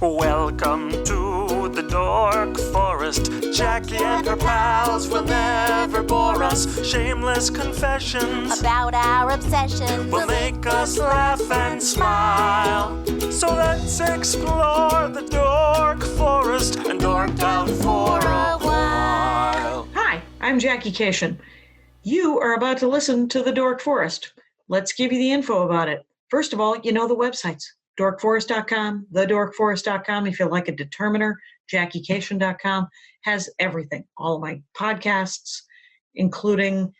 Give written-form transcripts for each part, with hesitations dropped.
Welcome to the Dork Forest. Jackie and her pals will never bore us. Shameless confessions about our obsession will make us laugh and smile. So let's explore the Dork Forest and dork out for a while. Hi, I'm Jackie Cation. You are about to listen to the Dork Forest. Let's give you the info about it. First of all, you know the websites. dorkforest.com, thedorkforest.com. If you like a determiner, jackiecation.com has everything. All of my podcasts, including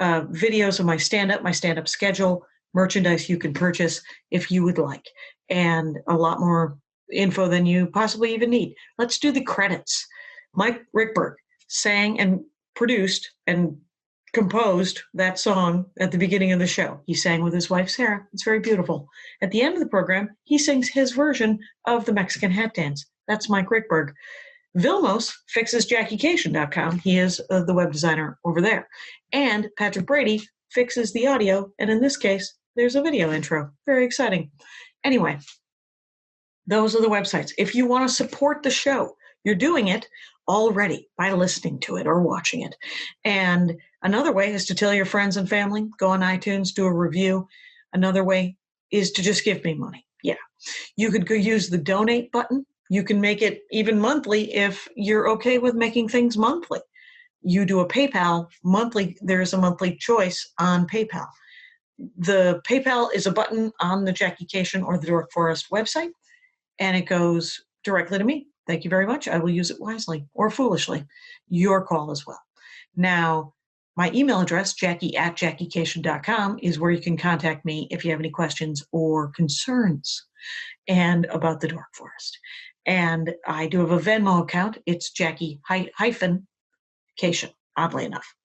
videos of my stand-up schedule, merchandise you can purchase if you would like, and a lot more info than you possibly even need. Let's do the credits. Mike Rickberg sang and produced and composed that song at the beginning of the show. He sang with his wife, Sarah. It's very beautiful. At the end of the program, he sings his version of the Mexican hat dance. That's Mike Rickberg. Vilmos fixes JackieCation.com. He is the web designer over there. And Patrick Brady fixes the audio. And in this case, there's a video intro. Very exciting. Anyway, those are the websites. If you want to support the show, you're doing it already by listening to it or watching it. And another way is to tell your friends and family, go on iTunes, do a review. Another way is to just give me money. Yeah. You could go use the donate button. You can make it even monthly if you're okay with making things monthly. You do a PayPal monthly. There's a monthly choice on PayPal. The PayPal is a button on the Jackie Cation or the Dork Forest website, and it goes directly to me. Thank you very much. I will use it wisely or foolishly. Your call as well. Now, my email address, jackie@jackiecation.com, is where you can contact me if you have any questions or concerns and about the Dork Forest. And I do have a Venmo account. It's Jackie-Cation, oddly enough.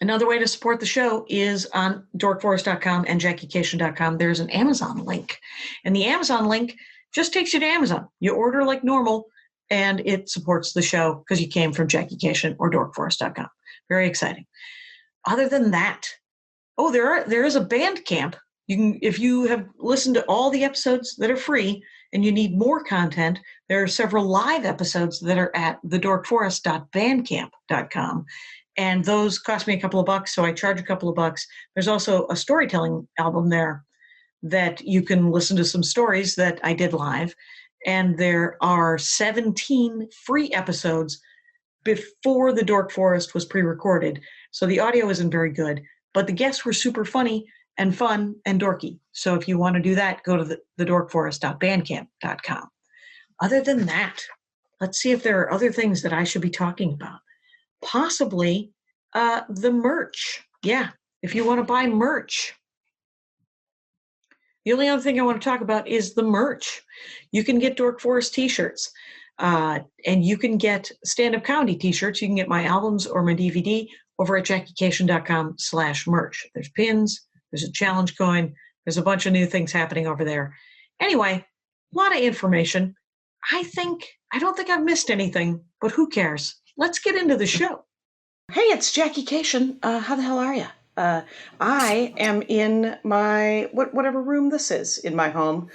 Another way to support the show is on dorkforest.com and jackiecation.com. There's an Amazon link. And the Amazon link just takes you to Amazon. You order like normal, and it supports the show because you came from JackieCation or dorkforest.com. Very exciting. Other than that, there is a Bandcamp. You can, if you have listened to all the episodes that are free and you need more content, there are several live episodes that are at thedorkforest.bandcamp.com. And those cost me a couple of bucks, so I charge a couple of bucks. There's also a storytelling album there that you can listen to some stories that I did live. And there are 17 free episodes before the Dork Forest was pre-recorded. So the audio isn't very good, but the guests were super funny and fun and dorky. So if you want to do that, go to thedorkforest.bandcamp.com. Other than that, let's see if there are other things that I should be talking about. Possibly the merch. Yeah, if you want to buy merch. The only other thing I want to talk about is the merch. You can get Dork Forest t-shirts, and you can get stand-up comedy t-shirts. You can get my albums or my DVD over at jackiecation.com/merch. There's pins, there's a challenge coin, there's a bunch of new things happening over there. Anyway, a lot of information. I don't think I've missed anything, but who cares? Let's get into the show. Hey, it's Jackie Cation. How the hell are you? I am in my, whatever room this is in my home,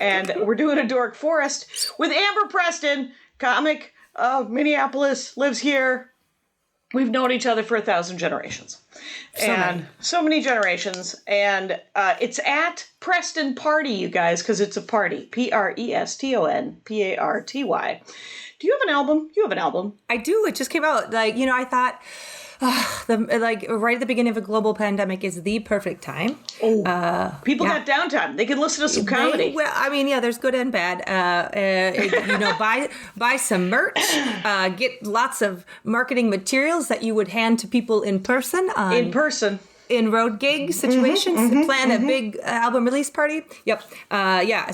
and we're doing a Dork Forest with Amber Preston, comic of Minneapolis, lives here. We've known each other for 1,000 generations. So many generations. And it's at Preston Party, you guys, because it's a party. PrestonParty. Do you have an album? You have an album. I do. It just came out. I thought right at the beginning of a global pandemic is the perfect time. People got downtime. They can listen to some comedy. There's good and bad. Buy some merch. Get lots of marketing materials that you would hand to people in person. In road gig situations, plan a big album release party. Yep.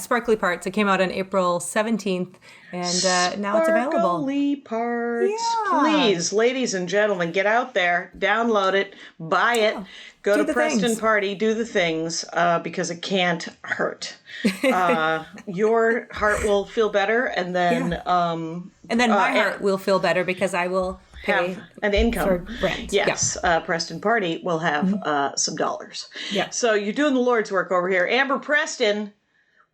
Sparkly Parts. It came out on April 17th, and now it's available. Sparkly Parts. Yeah. Please, ladies and gentlemen, get out there, download it, buy it, go to Preston Party, do the things, because it can't hurt. Your heart will feel better, and then... my heart will feel better because I will... have an income for rent. Yes, yeah. Preston Party will have some dollars. Yeah. So you're doing the Lord's work over here. Amber Preston,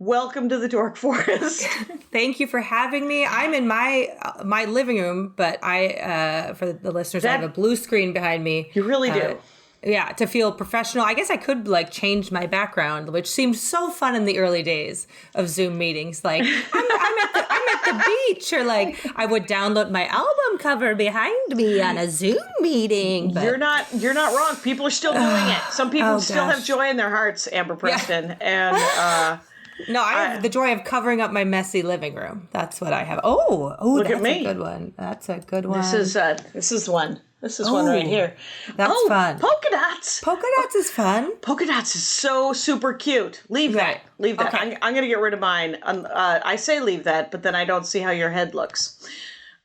welcome to the Dork Forest. Thank you for having me. I'm in my living room, but I for the listeners, I have a blue screen behind me. You really do. Yeah, to feel professional. I guess I could like change my background, which seemed so fun in the early days of Zoom meetings. Like I'm at the beach, or like I would download my album cover behind me on a Zoom meeting. But... You're not wrong. People are still doing it. Some people still have joy in their hearts, Amber Preston, and. No, I have the joy of covering up my messy living room. That's what I have. Oh, look that's at me. A good one. That's a good one. This is one. This is one right here. That's fun. Polka dots. Polka dots is fun. Polka dots is so super cute. Leave that. Leave that. Okay. I'm going to get rid of mine. I say leave that, but then I don't see how your head looks.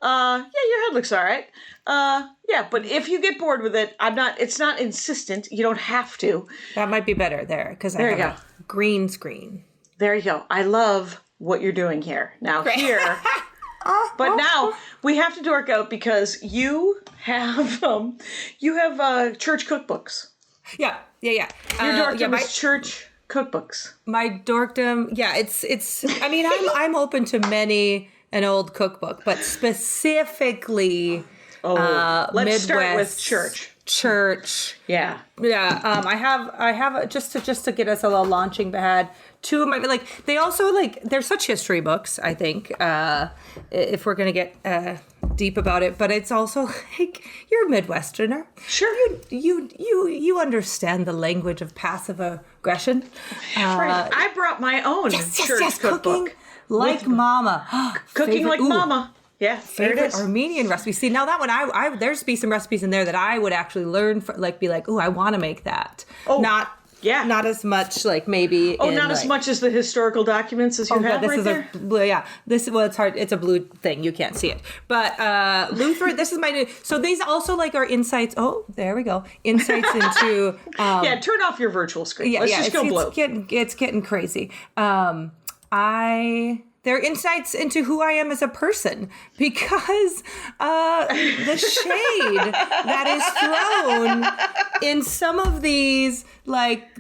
Yeah, your head looks all right. Yeah, but if you get bored with it, it's not insistent. You don't have to. That might be better there, because I have a green screen. There you go. I love what you're doing here. Now here, but now we have to dork out because you have church cookbooks. Yeah. Your dorkdom is church cookbooks. My dorkdom, it's. I mean, I'm open to many an old cookbook, but specifically, let's Midwest, start with church. Church. Yeah. I have just to get us a little launching pad. Two of my they also they're such history books. I think if we're gonna get deep about it, but it's also like you're a Midwesterner. Sure. You understand the language of passive aggression. Right. I brought my own church cookbook. Cooking like mama. Cooking like mama. Yeah, there it is. Armenian recipes. See, now that one, there's be some recipes in there that I would actually learn, be like, oh, I want to make that. Oh, not as much, maybe. Oh, not as much as the historical documents as you have right there? It's hard. It's a blue thing. You can't see it. But Lutheran, this is my new. So these also are insights. Oh, there we go. Insights into. Turn off your virtual screen. Let's just go blue. It's getting crazy. They're insights into who I am as a person, because the shade that is thrown in some of these,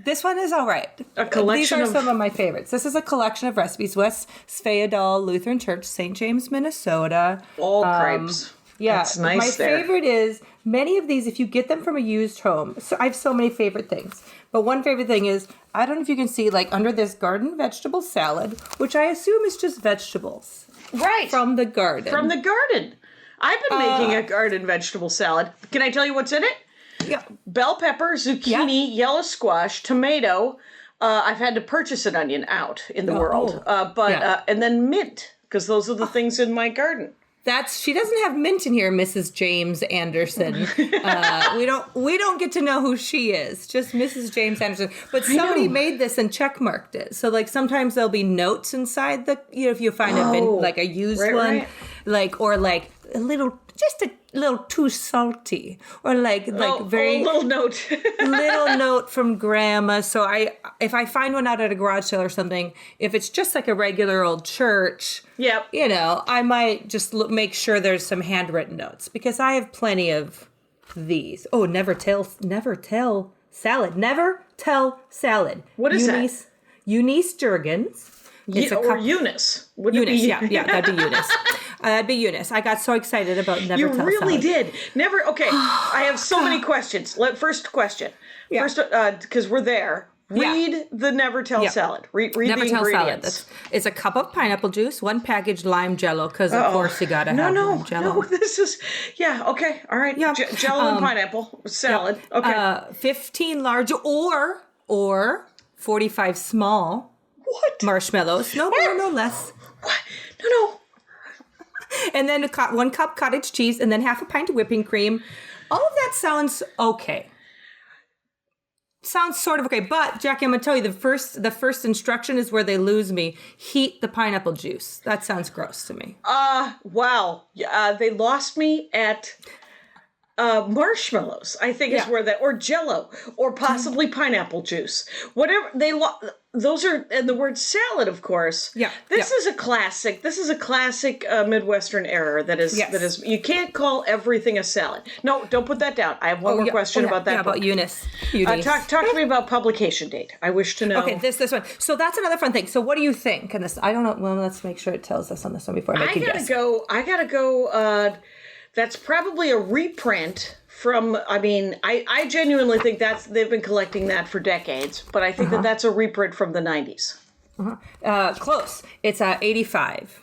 this one is all right. A collection These are some of my favorites. This is a collection of recipes. West Sveadal Lutheran Church, St. James, Minnesota. All crepes. Yeah, that's nice. My favorite is many of these, if you get them from a used home. So I have so many favorite things. But one favorite thing is, I don't know if you can see, under this garden vegetable salad, which I assume is just vegetables. Right. From the garden. From the garden. I've been making a garden vegetable salad. Can I tell you what's in it? Yeah. Bell pepper, zucchini, yellow squash, tomato. I've had to purchase an onion out in the world. And then mint, because those are the things in my garden. She doesn't have mint in here, Mrs. James Anderson. We don't get to know who she is, just Mrs. James Anderson. But somebody made this and checkmarked it. So sometimes there'll be notes inside if you find a used one, or a little, just a little too salty, or very little note, little note from grandma. So if I find one out at a garage sale or something, if it's just a regular old church, I might just make sure there's some handwritten notes, because I have plenty of these. Oh, never tell salad. Never tell salad. What is that? Eunice Jurgens. Eunice. Eunice, yeah, that'd be Eunice. That'd be Eunice. I got so excited about never tell salad. You really did. Never. Okay, I have so many questions. First question. Yeah. First, because we're there. Read the never tell salad. Read never the tell ingredients. Salad. It's a cup of pineapple juice, 1 package lime jello, because of course you gotta have lime jello. No, this is okay. All right, jello and pineapple salad. Okay, 15 large or 45 small. What? Marshmallows. No, less. What? No. And then 1 cup cottage cheese, and then half a pint of whipping cream. All of that sounds okay. Sounds sort of okay. But, Jackie, I'm going to tell you, the first instruction is where they lose me. Heat the pineapple juice. That sounds gross to me. Wow. They lost me at marshmallows, I think is where that, or Jell-O, or possibly pineapple juice. Whatever those are, and the word salad, of course. Yeah. This is a classic. This is a classic Midwestern error that is, you can't call everything a salad. No, don't put that down. I have one more question about that. Yeah, book. about Eunice. Talk to me about publication date. I wish to know. Okay, this one. So that's another fun thing. So what do you think? And this, I don't know. Well, let's make sure it tells us on this one before I make you guess. I gotta go. That's probably a reprint from. I mean, I genuinely think they've been collecting that for decades, but I think that's a reprint from the 90s. Close. It's 85.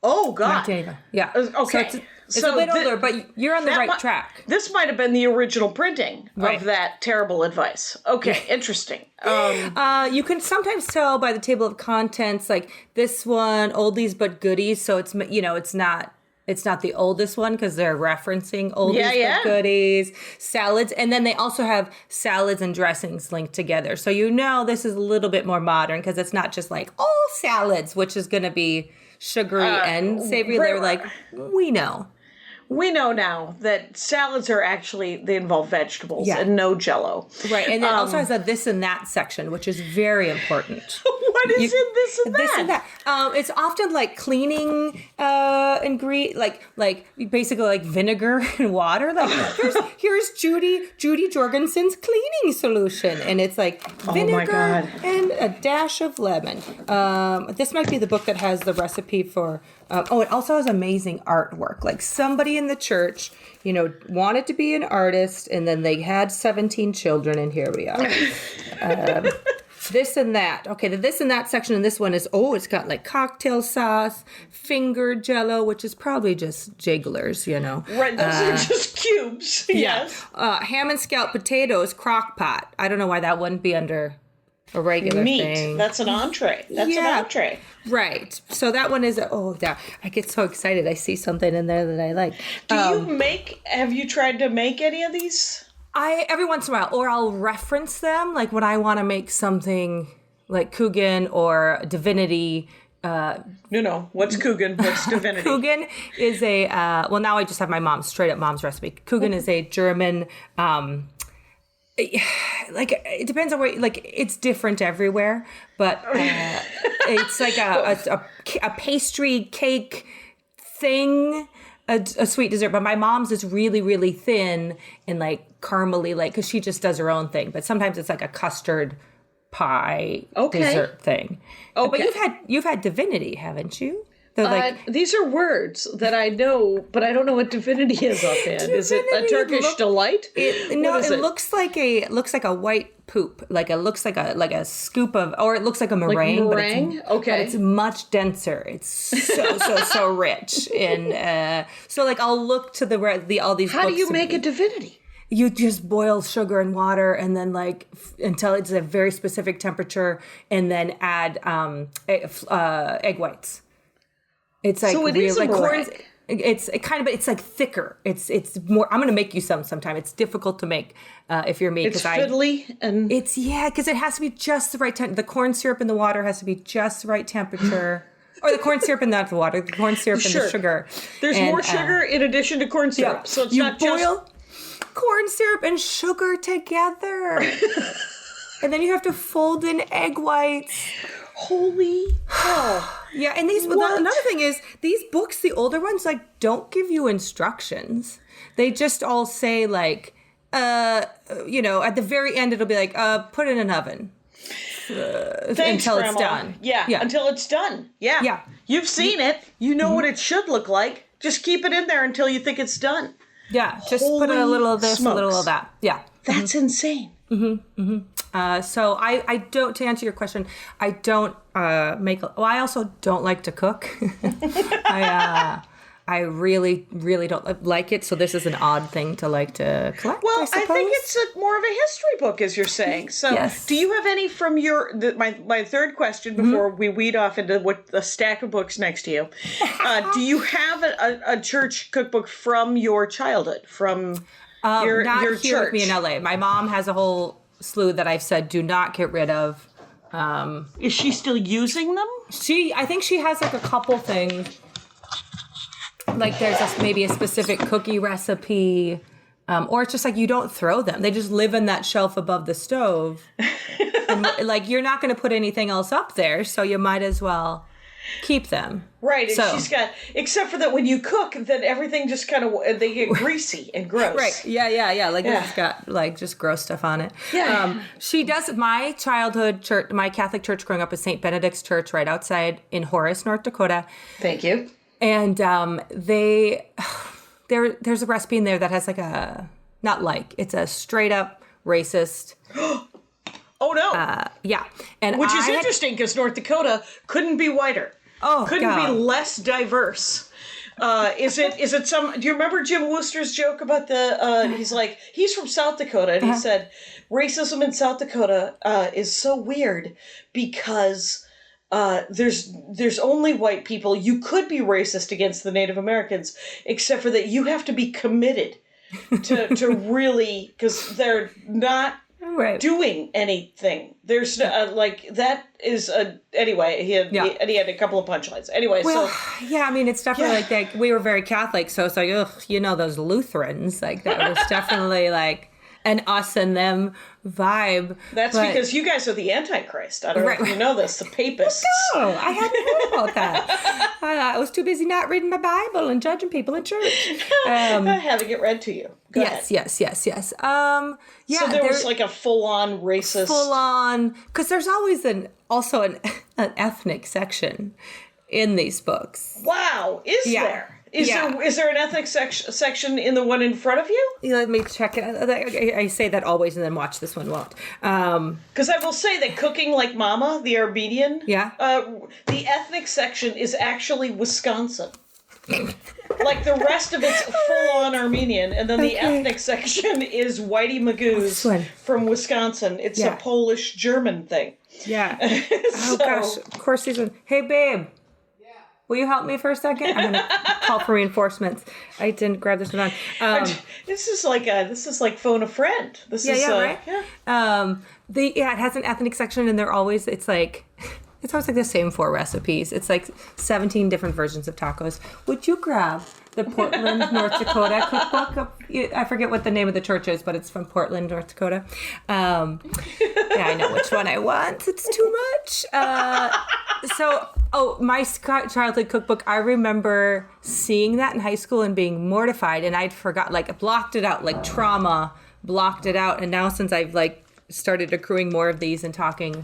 Oh God. 1985. Yeah. Okay. It's a bit older, but you're on the right track. This might have been the original printing of that terrible advice. Okay, interesting. You can sometimes tell by the table of contents, like this one, oldies but goodies. So it's it's not the oldest one because they're referencing oldies but goodies, salads, and then they also have salads and dressings linked together. So this is a little bit more modern because it's not just like all salads, which is going to be sugary and savory. They're like, we know. We know now that salads are actually, they involve vegetables and no Jell-O. Right, and it also has a this and that section, which is very important. What is in this and that? This and that. It's often like cleaning ingredient, like basically like vinegar and water. Like here's Judy Jorgensen's cleaning solution, and it's like vinegar and a dash of lemon. This might be the book that has the recipe for. It also has amazing artwork. Like somebody in the church, wanted to be an artist, and then they had 17 children, and here we are. This and that. Okay, the this and that section in this one is, it's got like cocktail sauce, fingered Jell-O, which is probably just jigglers, Right, those are just cubes. Yes. Ham and scalloped potatoes, crock pot. I don't know why that wouldn't be under a regular meat. Thing. That's an entree. That's an entree. Right. So that one is, I get so excited. I see something in there that I like. Have you tried to make any of these? Every once in a while, or I'll reference them, like when I want to make something like Coogan or Divinity. No. What's Coogan? What's Divinity? Coogan is now I just have my straight up mom's recipe. Coogan is a German, it depends on where, it's different everywhere, but it's like a pastry cake thing, a sweet dessert. But my mom's is really, really thin and caramely, because she just does her own thing. But sometimes it's like a custard pie dessert thing. Okay. But you've had Divinity, haven't you? These are words that I know, but I don't know what Divinity is offhand. Is it a Turkish delight? It looks like a white poop. It looks like a scoop of, or it looks like a meringue. Like meringue? But it's much denser. It's so rich. And I'll look to all these. How do you make a Divinity? You just boil sugar and water, and then until it's a very specific temperature, and then add egg whites. It's like, so it is a meringue. It's like thicker. It's more. I'm gonna make you sometime. It's difficult to make if you're me. It's fiddly and because it has to be just the right time. The corn syrup in the water has to be just the right temperature. Or the corn syrup and not the water. The corn syrup and the sugar. There's more sugar in addition to corn syrup, so it's not just. You boil corn syrup and sugar together, and then you have to fold in egg whites. Holy hell. Yeah, and another thing is, these books, the older ones, don't give you instructions. They just all say, at the very end, it'll be put it in an oven. Thanks, until Grandma. It's done. Yeah, until it's done. Yeah. Yeah. You've seen it. You know what it should look like. Just keep it in there until you think it's done. Yeah, just put a little of this, a little of that. Yeah. That's insane. Mm-hmm, mm-hmm. So I don't, to answer your question, I don't I also don't like to cook. I really, really don't like it. So this is an odd thing to collect. Well, I think it's more of a history book, as you're saying. So yes. Do you have any from my third question before we weed off into the stack of books next to you? Do you have a church cookbook from your childhood, from your here church? With me in LA. My mom has a whole slew that I've said do not get rid of. Is she still using them? I think she has a couple things. There's maybe a specific cookie recipe. Or it's just like you don't throw them. They just live in that shelf above the stove. And, like, you're not going to put anything else up there, so you might as well keep them. Right, and so, she's got, except for that when you cook, then everything just kind of, they get greasy and gross. Right, yeah. Like, it's got, like, just gross stuff on it. Yeah. She does, my childhood church, my Catholic church growing up was St. Benedict's Church right outside in Horace, North Dakota. Thank you. And there's a recipe in there that has it's a straight up racist. Oh, no. Yeah. And which is interesting because North Dakota couldn't be whiter. Oh, couldn't be less diverse. Is it some? Do you remember Jim Wooster's joke about the? He's from South Dakota, and he said racism in South Dakota is so weird because there's only white people. You could be racist against the Native Americans, except for that you have to be committed to really, because they're not. Right. Doing anything. There's that is anyway. He had a couple of punchlines. Anyway, it's definitely like that. We were very Catholic, so it's like, those Lutherans, like that was definitely like an us and them vibe. That's because you guys are the Antichrist. I don't know if you know this, the Papists. No, I hadn't heard about that. I was too busy not reading my Bible and judging people in church. Having it read to you. Go ahead. Yes. So there was like a full-on racist... Full-on... Because there's always also an ethnic section in these books. Wow, is there? Is there an ethnic section in the one in front of you? Let me check it. I say that always and then watch this one won't. Because I will say that Cooking Like Mama, the Armenian, the ethnic section is actually Wisconsin. Like the rest of it's full-on Armenian, and then the ethnic section is Whitey Magoo's from Wisconsin. It's a Polish-German thing. Yeah. Oh, gosh. Of course these ones. Hey, babe. Will you help me for a second? I'm going to call for reinforcements. I didn't grab this one on. This is like phone a friend. Right? Yeah. It has an ethnic section, and it's always like the same 4 recipes. It's like 17 different versions of tacos. Would you grab the Portland, North Dakota cookbook? I forget what the name of the church is, but it's from Portland, North Dakota. I know which one I want. It's too much. My childhood cookbook, I remember seeing that in high school and being mortified, and I'd forgot, blocked it out, trauma, blocked it out. And now since I've, started accruing more of these and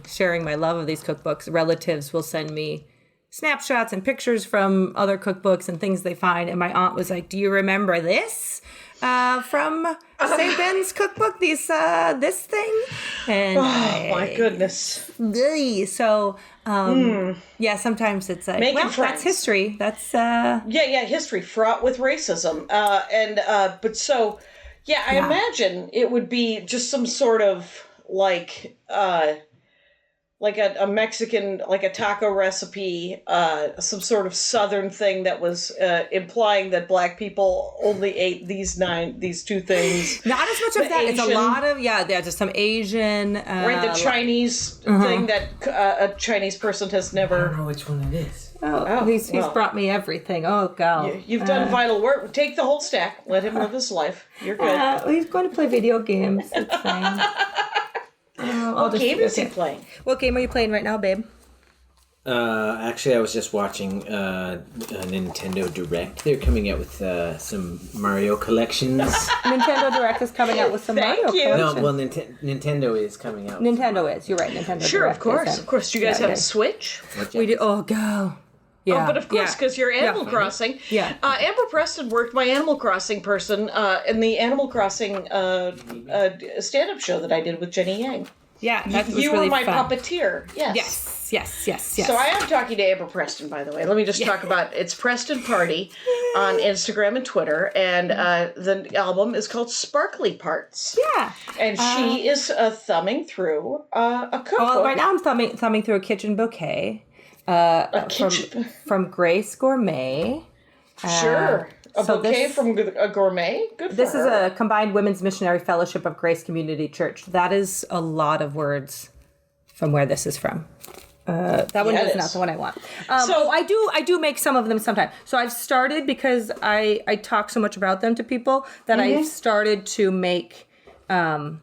sharing my love of these cookbooks, relatives will send me snapshots and pictures from other cookbooks and things they find. And my aunt was like, do you remember this from St. Ben's cookbook? This thing? And my goodness. So, sometimes it's like, making friends. That's history. That's, history fraught with racism. I imagine it would be just some sort of like a Mexican, like a taco recipe, some sort of Southern thing that was implying that Black people only ate these 2 things. Not as much of that. It's a lot of just some Asian. The Chinese thing that a Chinese person has never. I don't know which one it is. He's brought me everything. Oh, God. You've done vital work. Take the whole stack. Let him live his life. You're good. He's going to play video games. It's fine. What game is he playing? What game are you playing right now, babe? Actually, I was just watching a Nintendo Direct. They're coming out with some Mario collections. Nintendo Direct is coming out with some Mario collections. No, well, Nintendo is coming out. Nintendo is. You're right. Nintendo Sure, Direct of course. Of course. Do you guys have a Switch? We do. Oh, go. Yeah. But of course, because you're Animal Crossing. Yeah. Amber Preston worked my Animal Crossing person in the Animal Crossing stand-up show that I did with Jenny Yang. Yeah, that was you really were my fun. puppeteer. Yes. So I am talking to Amber Preston, by the way. Let me just talk about it's Preston Party on Instagram and Twitter, and the album is called Sparkly Parts. Yeah, and she is thumbing through a cookbook. Well, right now I'm thumbing through a kitchen bouquet. From Grace Gourmet. Sure. A bouquet from a gourmet? Good for This her. is a combined Women's Missionary Fellowship of Grace Community Church. That is a lot of words from where this is from. That one is not the one I want. So I do make some of them sometimes. So I've started because I talk so much about them to people that I've started to make every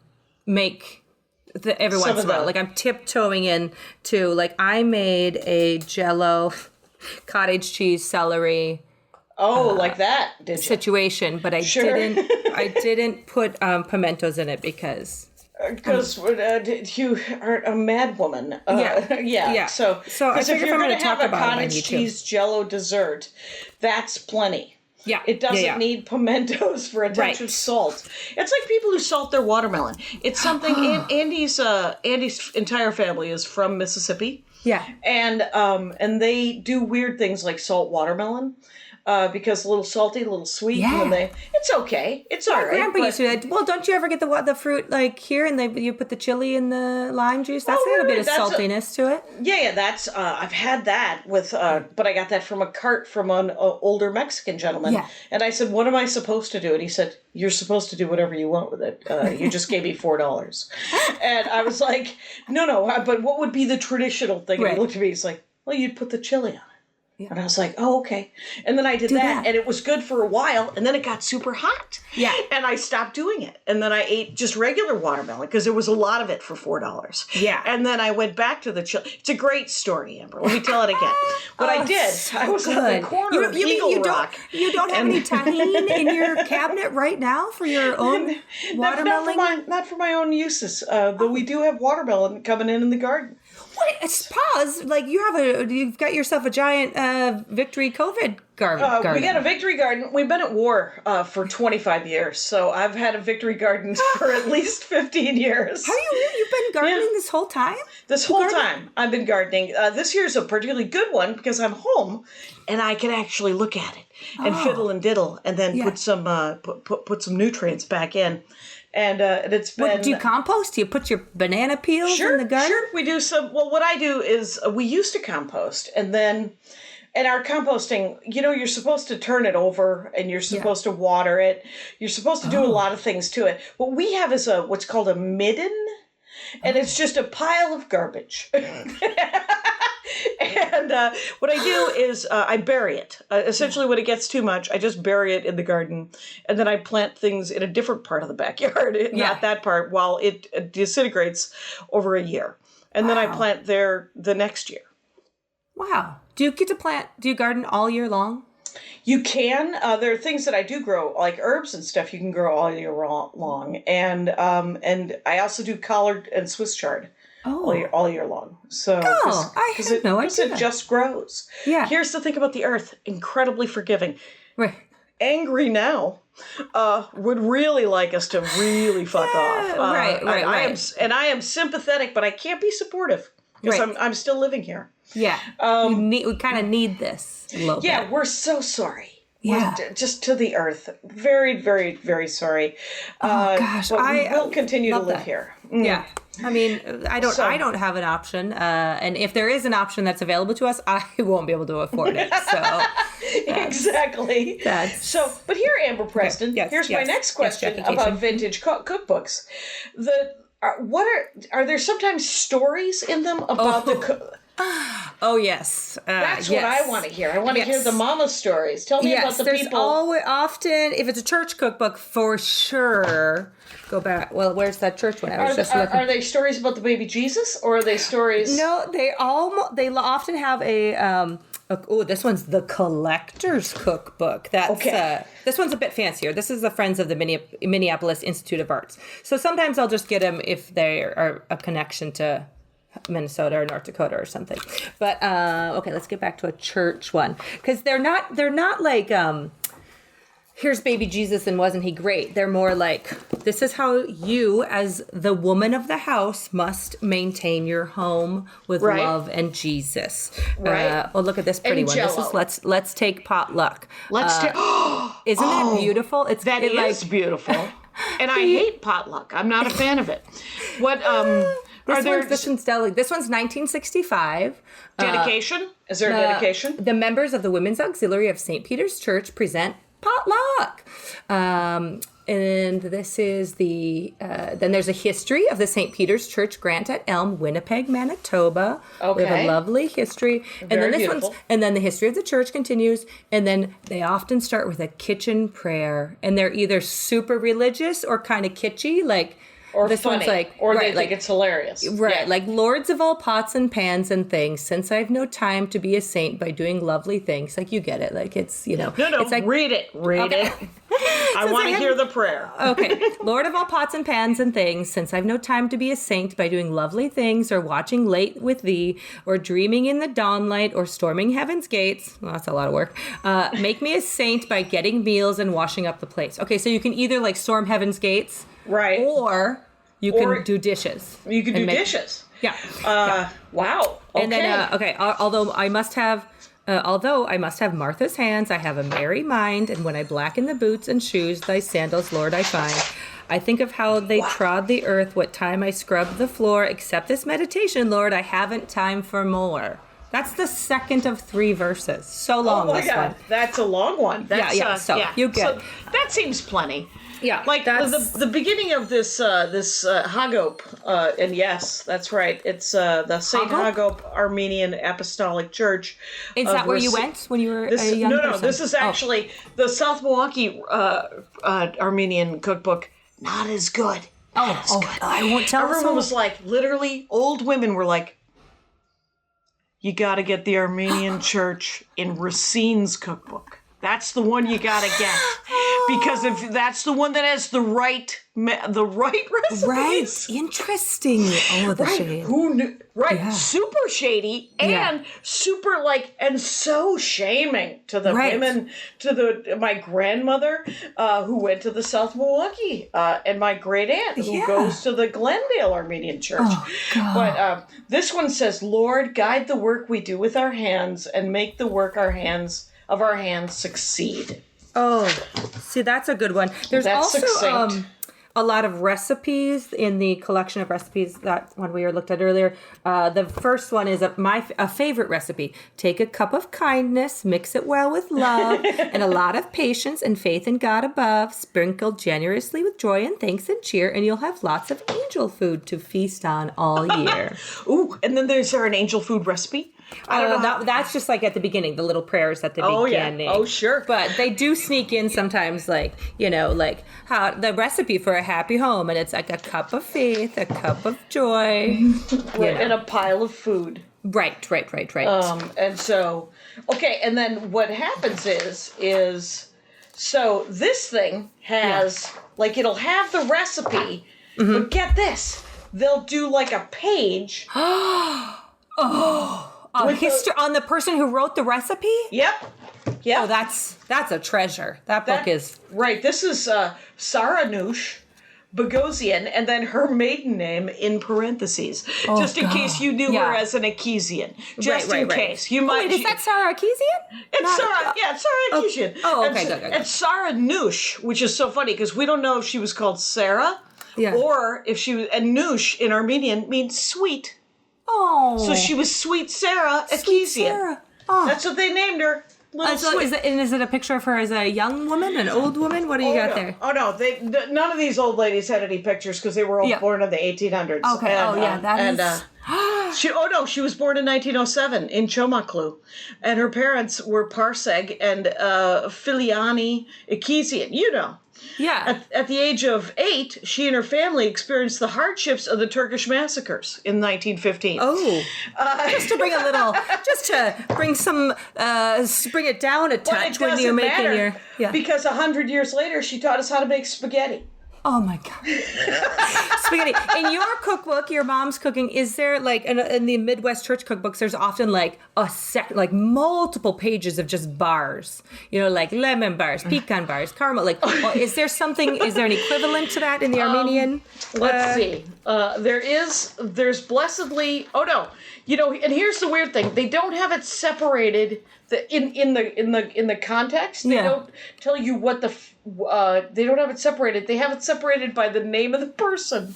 once in a while. Like I'm tiptoeing in to like I made a Jell-O cottage cheese celery. Like that situation, but I didn't put pimentos in it because you are a mad woman. Yeah. So if you're going to have a cottage cheese Jell-O dessert, that's plenty. Yeah. It doesn't need pimentos for a touch of salt. It's like people who salt their watermelon. It's something. Andy's entire family is from Mississippi. Yeah. And they do weird things like salt watermelon. Because a little salty, a little sweet. Yeah. It's okay. It's all right. Grandpa used to do that. Well, don't you ever get the fruit like here and you put the chili in the lime juice? That's got a bit of saltiness to it. Yeah, that's, I've had that with, but I got that from a cart from an older Mexican gentleman. Yeah. And I said, what am I supposed to do? And he said, you're supposed to do whatever you want with it. You just gave me $4. And I was like, no, but what would be the traditional thing? And he looked at me, he's like, well, you'd put the chili on it. Yeah. And I was like, oh, okay. And then I did that, and it was good for a while, and then it got super hot. Yeah. And I stopped doing it. And then I ate just regular watermelon, because there was a lot of it for $4. Yeah. And then I went back to the chili. It's a great story, Amber. Let me tell it again. What I did, I was at the corner of Eagle Rock. You don't have any tahini in your cabinet right now for your own watermelon? Not for my own uses, though we do have watermelon coming in the garden. Wait, pause. Like you've got yourself a giant Victory COVID garden. We got a Victory garden. We've been at war for 25 years, so I've had a Victory garden for at least 15 years. Have you really? You've been gardening this whole time? This whole time I've been gardening. This year's a particularly good one because I'm home and I can actually look at it and fiddle and diddle and then put some nutrients back in. And it's been... do you compost? Do you put your banana peels in the garden? Sure, we do some... Well, what I do is we used to compost, and then... And our composting, you're supposed to turn it over, and you're supposed to water it. You're supposed to do a lot of things to it. What we have is what's called a midden, and it's just a pile of garbage. And what I do is I bury it. Essentially, when it gets too much, I just bury it in the garden. And then I plant things in a different part of the backyard, not that part, while it disintegrates over a year. And then I plant there the next year. Wow. Do you get to plant, do you garden all year long? You can. There are things that I do grow, like herbs and stuff you can grow all year long. And I also do collard and Swiss chard. All year long. So, I had no idea. Because it just grows. Yeah. Here's the thing about the earth: incredibly forgiving. Right. Angry now, would really like us to really fuck off. Right. I am sympathetic, but I can't be supportive because I'm still living here. Yeah. We kind of need this a little bit. We're so sorry. Yeah. Just to the earth. Very, very, very sorry. Gosh. But we will continue to live here. Mm. Yeah. I mean, I don't have an option. And if there is an option that's available to us, I won't be able to afford it. So exactly. But here, Amber Preston, here's my next question about vintage cookbooks. Are there sometimes stories in them about the Oh, yes. That's what I want to hear. I want to hear the mama stories. Tell me about the people. There's often, if it's a church cookbook, for sure, go back. Well, where's that church one? Are they stories about the baby Jesus, or are they stories? No, they often have this one's the collector's cookbook. This one's a bit fancier. This is the Friends of the Minneapolis Institute of Arts. So sometimes I'll just get them if they are a connection to Minnesota or North Dakota or something. But let's get back to a church one, because they're not like here's baby Jesus and wasn't he great. They're more like, this is how you as the woman of the house must maintain your home with love and Jesus. Right. Look at this pretty one. This is let's take potluck. Isn't that beautiful? That is beautiful. And I hate potluck. I'm not a fan of it. What This one's 1965. Dedication? Is there a dedication? The members of the Women's Auxiliary of St. Peter's Church present potluck. And this is the, then there's a history of the St. Peter's Church grant at Elm, Winnipeg, Manitoba. We have a lovely history. And Very then this beautiful. one's, and then the history of the church continues. And then they often start with a kitchen prayer. And they're either super religious or kind of kitschy, like, Or this funny. one's like, or right, they think it's hilarious. Right, Yeah. like lords of all pots and pans and things, since I've no time to be a saint by doing lovely things. Like, you get it. Like, it's, you know. No, it's like, read it. Read it. I want to hear the prayer. Okay. Lord of all pots and pans and things, since I've no time to be a saint by doing lovely things or watching late with thee or dreaming in the dawnlight or storming heaven's gates. Well, that's a lot of work. Make me a saint by getting meals and washing up the place. Okay, so you can either like storm heaven's gates. Right. Or you can do dishes. You can do dishes. Yeah. Wow. Okay. And then, although I must have Martha's hands, I have a merry mind, and when I blacken the boots and shoes, thy sandals, Lord, I find. I think of how they trod the earth, what time I scrubbed the floor. Accept this meditation, Lord, I haven't time for more. That's the second of 3 verses. So long, oh my this God. one. That's a long one. That's, you get So that seems plenty. Yeah, like the beginning of this Hagop, and yes, that's right. It's the Saint Hagop Armenian Apostolic Church. Is that where you went when you were a young person? No. This is actually the South Milwaukee Armenian cookbook. Not as good. Not as good. I won't tell. Everyone was like, literally, old women were like, "You got to get the Armenian Church in Racine's cookbook. That's the one you got to get." Because if that's the one that has the right recipes. Right. Interesting. Oh, the shade. Who knew? Right. Yeah. Super shady and super and so shaming to the women, to my grandmother who went to the South Milwaukee and my great aunt who goes to the Glendale Armenian Church. Oh, God. But this one says, Lord, guide the work we do with our hands and make the work of our hands succeed. Oh, see, that's a good one. There's That's also succinct. A lot of recipes in the collection of recipes, that one we looked at earlier. The first one is a favorite recipe. Take a cup of kindness, mix it well with love, and a lot of patience and faith in God above. Sprinkle generously with joy and thanks and cheer, and you'll have lots of angel food to feast on all year. Ooh, and then there's an angel food recipe. I don't know. That's just like at the beginning, the little prayers at the beginning. Oh, sure. But they do sneak in sometimes, like how the recipe for a happy home, and it's like a cup of faith, a cup of joy, and a pile of food. Right. And so, okay, and then what happens is so this thing has it'll have the recipe, but get this, they'll do like a page. History on the person who wrote the recipe? Yep. Oh, that's a treasure. That book is... Right, this is Saranush Bogosian, and then her maiden name in parentheses, just in case you knew her as an Akesian. Just in case. You might... Wait, is that Sarah Akesian? It's Sarah, it's Sarah Akesian. Oh, okay, good. And Saranush, which is so funny, because we don't know if she was called Sarah, or if she was... And Nush in Armenian means sweet. Oh. So she was Sweet Sarah Akesian. Sarah. Oh. That's what they named her. Is it a picture of her as a young woman, an old woman? What do you got there? Oh no, none of these old ladies had any pictures because they were all born in the 1800s. Okay. She was born in 1907 in Çomaklu, and her parents were Parseg and Filiani Akesian. You know. Yeah. At the age of 8, she and her family experienced the hardships of the Turkish massacres in 1915. Oh. Just to bring it down a touch when you're making your... Yeah. Because 100 years later, she taught us how to make spaghetti. Oh my God. Spaghetti. In your cookbook, your mom's cooking, is there in the Midwest church cookbooks, there's often multiple pages of just bars, like lemon bars, pecan bars, caramel. Is there an equivalent to that in the Armenian? Let's see. There's blessedly, and here's the weird thing. They don't have it separated in the context. They don't tell you what they don't have it separated. They have it separated by the name of the person,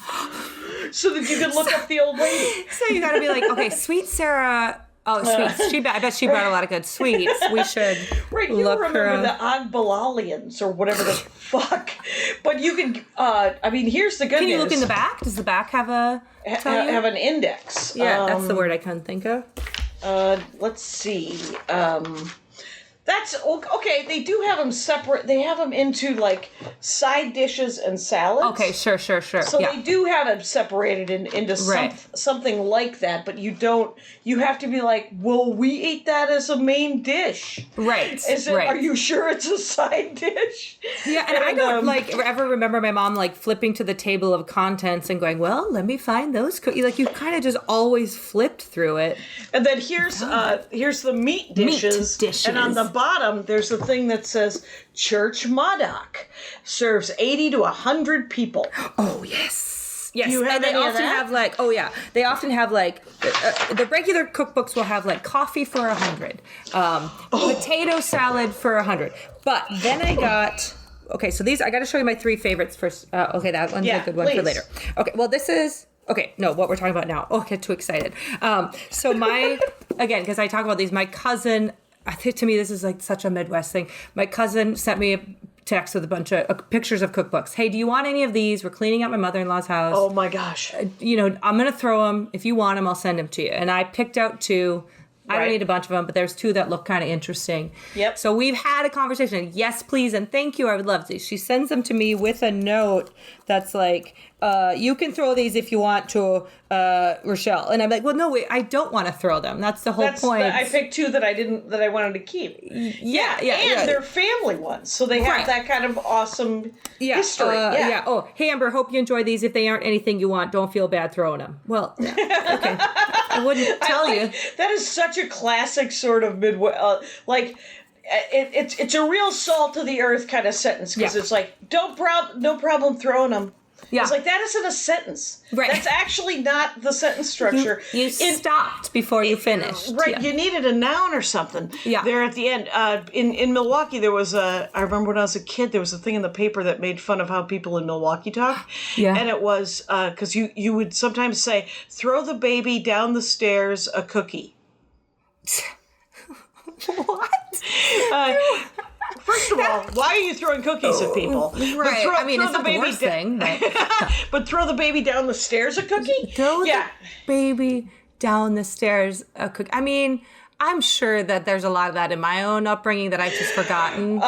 so that you can look up the old lady. So you got to be like, okay, Sweet Sarah Oh, sweets. I bet she brought a lot of good sweets. We should Right, you look remember her the Agbalalians or whatever the fuck. But you can, I mean, here's the good news. Can you look in the back? Does the back have have an index? Yeah, that's the word I couldn't think of. Let's see. That's okay. They do have them separate. They have them into like side dishes and salads. Okay, sure. So they do have it separated into something like that. But you don't. You have to be like, will we eat that as a main dish? Right. Are you sure it's a side dish? Yeah, and I don't ever remember my mom flipping to the table of contents and going, well, let me find those cookies. Like you kind of just always flipped through it. And then here's the meat dishes. And on the bottom, there's a thing that says Church Magic serves 80 to 100 people. Oh, yes. Yes. Do you have and they any of often that? have they often have the regular cookbooks will have coffee for 100, potato salad for 100. But then I got, okay, so these, I got to show you my 3 favorites first. Okay, that one's a good one for later. Okay, well, this is, okay, no, what we're talking about now. Oh, I get too excited. So again, because I talk about these, my cousin, I think to me this is such a Midwest thing. My cousin sent me a text with a bunch of pictures of cookbooks. Hey, do you want any of these? We're cleaning out my mother-in-law's house. Oh my gosh. I'm going to throw them. If you want them, I'll send them to you. And I picked out 2. I don't need a bunch of them, but there's 2 that look kind of interesting. Yep. So we've had a conversation. Yes, please, and thank you. I would love to. She sends them to me with a note that's you can throw these if you want to, Rochelle. And I'm like, well, no, wait, I don't want to throw them. That's the whole point. I picked 2 that I wanted to keep. Yeah. And they're family ones, so they have that kind of awesome history. Oh, hey, Amber, hope you enjoy these. If they aren't anything you want, don't feel bad throwing them. Well, okay. I wouldn't tell you. That is such a classic sort of Midwest, it's a real salt to the earth kind of sentence, because it's no problem throwing them. Yeah. It's that isn't a sentence. Right. That's actually not the sentence structure. You stopped before you finished. Right. Yeah. You needed a noun or something. Yeah. There at the end. In Milwaukee, there was I remember when I was a kid, there was a thing in the paper that made fun of how people in Milwaukee talk. Yeah. And it was, because you would sometimes say, throw the baby down the stairs a cookie. What? First of all, why are you throwing cookies at people? Right. It's not the worst thing. But throw the baby down the stairs a cookie? Throw the baby down the stairs a cookie. I'm sure that there's a lot of that in my own upbringing that I've just forgotten.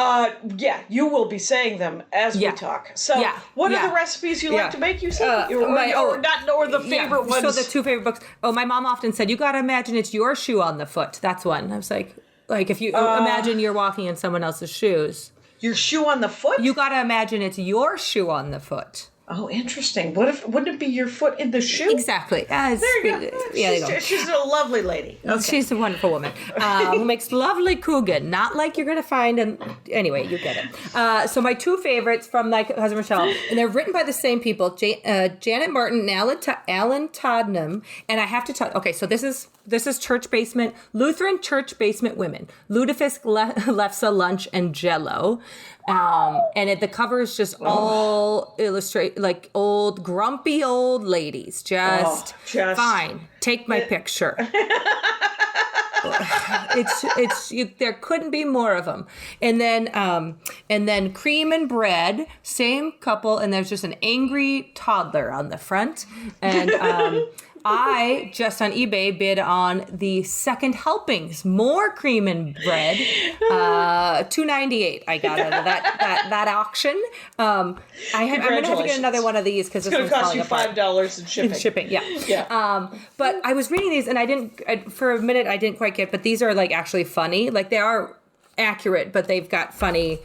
You will be saying them as we talk. So, what are the recipes you like to make? You said, or the favorite ones. So the 2 favorite books. Oh, my mom often said, "You got to imagine it's your shoe on the foot." That's one. I was like if you imagine you're walking in someone else's shoes. Your shoe on the foot? You got to imagine it's your shoe on the foot. Oh, interesting. Wouldn't it be your foot in the shoe? Exactly. There you go. She's a lovely lady. Okay. She's a wonderful woman who makes lovely kuchen. Not like you're going to find. Anyway, you get it. So my 2 favorites from my cousin Rochelle, and they're written by the same people, Janet Martin and Alan Todnam. And I have to tell. Okay, so this is church basement, Lutheran church basement women, lutefisk, lefse, lunch, and jello. And the cover is just all illustrate old grumpy old ladies. Just fine. Take my picture. There couldn't be more of them. And then cream and bread, same couple, and there's just an angry toddler on the front. And I just on eBay bid on the second helpings, more cream and bread, $2.98. I got out of that auction. I'm gonna have to get another one of these because it's going to cost you $5 in shipping. Yeah. But I was reading these and for a minute I didn't quite get. But these are actually funny. They are accurate, but they've got funny.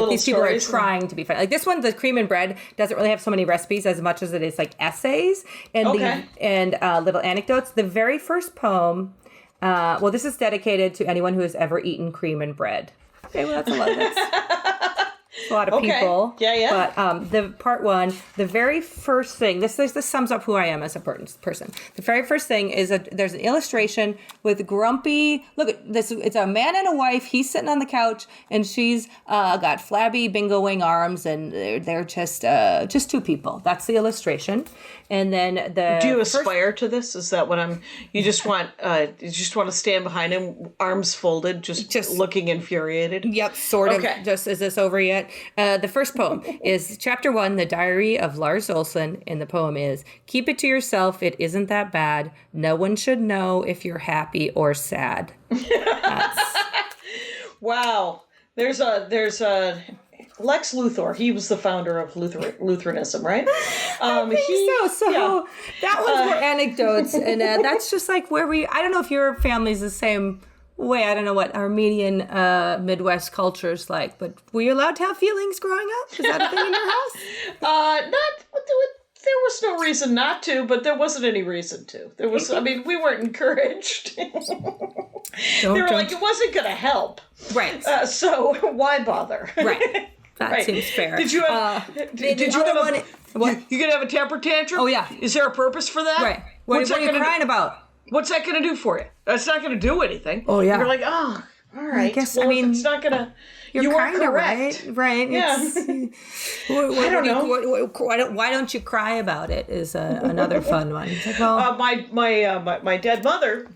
These people are trying to be funny. This one, the cream and bread, doesn't really have so many recipes as much as it is essays and little anecdotes. The very first poem, this is dedicated to anyone who has ever eaten cream and bread. Okay, well that's a a lot of Okay. people. Yeah. But the part one, the very first thing, this sums up who I am as a person. The very first thing is there's an illustration with grumpy, look at this, it's a man and a wife, he's sitting on the couch, and she's got flabby bingo wing arms, and they're just two people. That's the illustration. And then Do you aspire to this? Is that what you just want to stand behind him, arms folded, just looking infuriated? Yep, sort of. Okay. Just, is this over yet? The first poem is Chapter 1, The Diary of Lars Olsen, and the poem is, keep it to yourself, it isn't that bad. No one should know if you're happy or sad. Wow. There's a Lex Luthor. He was the founder of Lutheranism, right? I think so. That was more anecdotes, and that's just like I don't know if your family's the same way. I don't know what Armenian Midwest culture is like, but were you allowed to have feelings growing up? Is that a thing in your house? There was no reason not to, but there wasn't any reason to. We weren't encouraged. They were like, it wasn't going to help. Right. So why bother? Right. That seems fair. Did you have? Did you have what? You gonna have a temper tantrum? Oh yeah. Is there a purpose for that? Right. What are you crying about? What's that gonna do for you? That's not gonna do anything. Oh yeah. You're like, oh, all right. I guess. Well, if it's not gonna. You're you were kind of correct. right. Yeah. I don't know. Why don't you cry about it? Is another fun one. Like, well, my dead mother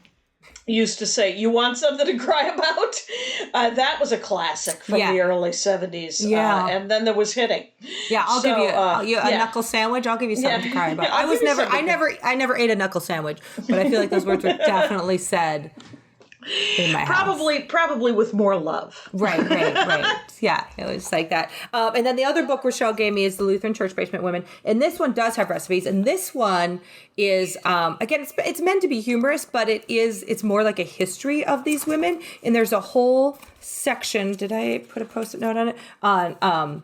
used to say, "You want something to cry about?" That was a classic from the early 70s. Yeah. And then there was hitting. Yeah, I'll give you a knuckle sandwich. I'll give you something to cry about. I never ate a knuckle sandwich, but I feel like those words were definitely said in my house. Probably with more love. Right. Yeah, it was like that. And then the other book Rochelle gave me is The Lutheran Church Basement Women. And this one does have recipes. And this one is, again, it's meant to be humorous, but it's more like a history of these women. And there's a whole section, did I put a Post-it note on it? On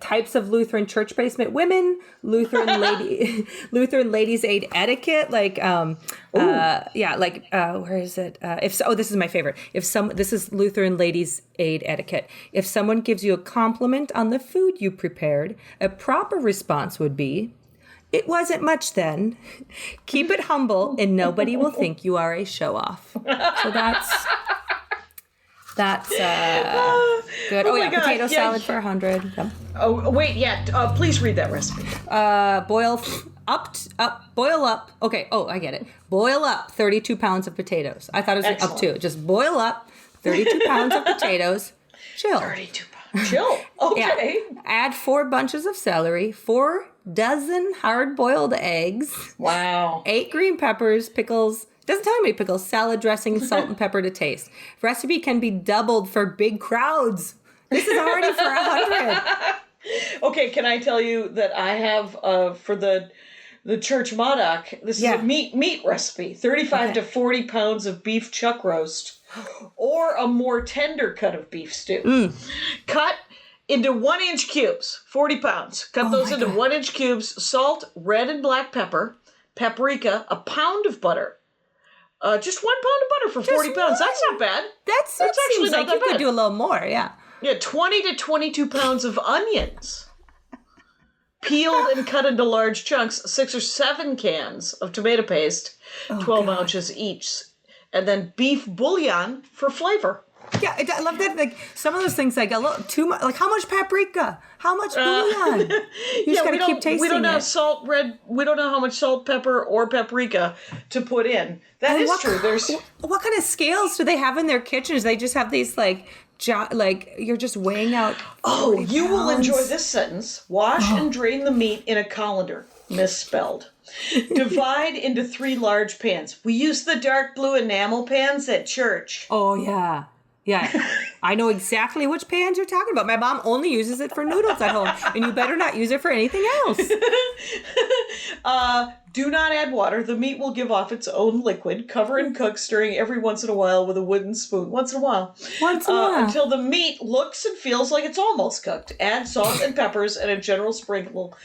types of Lutheran church basement women, Lutheran ladies' aid etiquette, where is it? This is my favorite. This is Lutheran ladies' aid etiquette. If someone gives you a compliment on the food you prepared, a proper response would be, "It wasn't much then." Keep it humble and nobody will think you are a show-off. So that's good. Oh yeah, God. potato salad for 100. Yep. Oh wait, yeah. Please read that recipe. Boil up. Okay. Oh, I get it. Boil up 32 pounds of potatoes. I thought it was Excellent. up to. Just boil up 32 pounds of potatoes. Chill. 32 pounds. Chill. Okay. Yeah. Add 4 bunches of celery, 4 dozen hard-boiled eggs. Wow. 8 green peppers, pickles. Doesn't tell you how many pickles, salad dressing, salt and pepper to taste. Recipe can be doubled for big crowds. This is already for 100. Okay, can I tell you that I have for the church Modoc, this is a meat recipe, 35 to 40 pounds of beef chuck roast, or a more tender cut of beef stew. Cut into 1-inch cubes, 40 pounds. Cut those into 1-inch cubes, salt, red and black pepper, paprika, a pound of butter. Just 1 pound of butter for 40 pounds. That's not bad. That's actually not like that you bad. could do a little more, yeah. Yeah, 20 to 22 pounds of onions. Peeled and cut into large chunks, 6 or 7 cans of tomato paste, 12 ounces each. And then beef bouillon for flavor. Yeah, I love that. Like some of those things, like a little too much. Like how much paprika? How much bouillon? You just gotta keep tasting We don't have it. We don't know how much salt, pepper, or paprika to put in. That is true. What kind of scales do they have in their kitchens? They just have these like you're just weighing out. Oh, you will enjoy this sentence. Wash and drain the meat in a colander. Misspelled. Divide into 3 large pans. We use the dark blue enamel pans at church. Oh yeah. Yeah, I know exactly which pans you're talking about. My mom only uses it for noodles at home, and you better not use it for anything else. Do not add water. The meat will give off its own liquid. Cover and cook, stirring every once in a while with a wooden spoon. Once in a while. Until the meat looks and feels like it's almost cooked. Add salt and peppers and a general sprinkle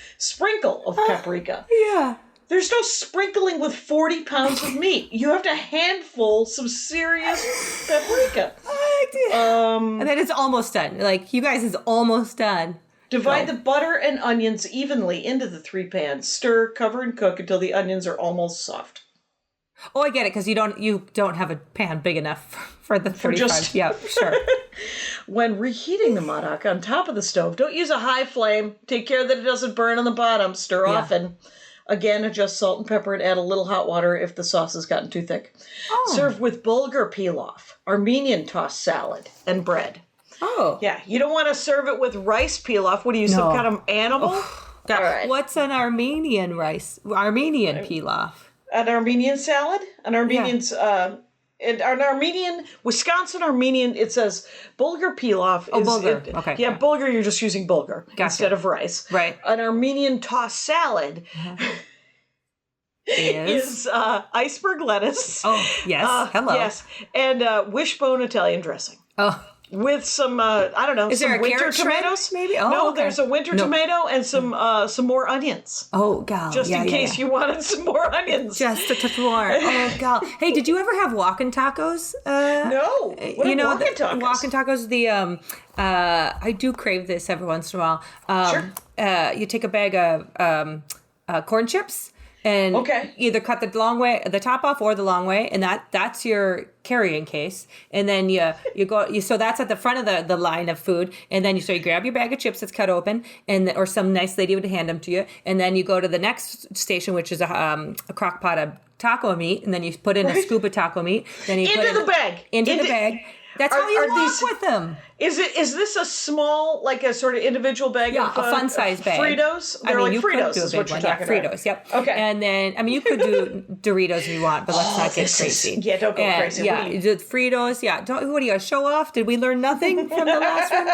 of paprika. Yeah. There's no sprinkling with 40 pounds of meat. You have to handful some serious paprika. I And then it's almost done. Like, you guys, is almost done. Divide the butter and onions evenly into the 3 pans. Stir, cover, and cook until the onions are almost soft. Oh, I get it, because you don't have a pan big enough for the 35. Yeah, sure. When reheating the madak on top of the stove, don't use a high flame. Take care that it doesn't burn on the bottom. Stir often. Again, adjust salt and pepper and add a little hot water if the sauce has gotten too thick. Oh. Serve with bulgur pilaf, Armenian tossed salad, and bread. Oh. Yeah, you don't want to serve it with rice pilaf. What are you, some kind of animal? All right. What's an Armenian pilaf? An Armenian salad? An Armenian's... an Armenian, Wisconsin Armenian, it says bulgur pilaf. Bulgur. Okay. Yeah, bulgur, you're just using bulgur instead of rice. Right. An Armenian tossed salad is iceberg lettuce. Oh, yes. Hello. Yes. And wishbone Italian dressing. Oh. With some, I don't know, is some there a winter tomatoes? Maybe? Oh, no, okay. there's a winter tomato and some more onions. Oh, God. Just in case you wanted some more onions. Just a touch more. Oh, God. Hey, did you ever have walk-in tacos? No. What are walk-in tacos? Walk-in tacos, I do crave this every once in a while. Sure. You take a bag of corn chips. And either cut the top off or the long way, and that's your carrying case. And then so that's at the front of the line of food. And then you grab your bag of chips that's cut open, or some nice lady would hand them to you. And then you go to the next station, which is a crock pot of taco meat, and then you put in a scoop of taco meat. Then you into the bag. That's how you walk with them. Is this a small, like a sort of individual bag? Yeah, a fun size bag. Fritos? They're like you Fritos could do a is what big you're one. talking about. Fritos, yep. Okay. And then, you could do Doritos if you want, but let's not get crazy. Don't go crazy. Yeah, you do Fritos. Yeah, what do you, show off? Did we learn nothing from the last one?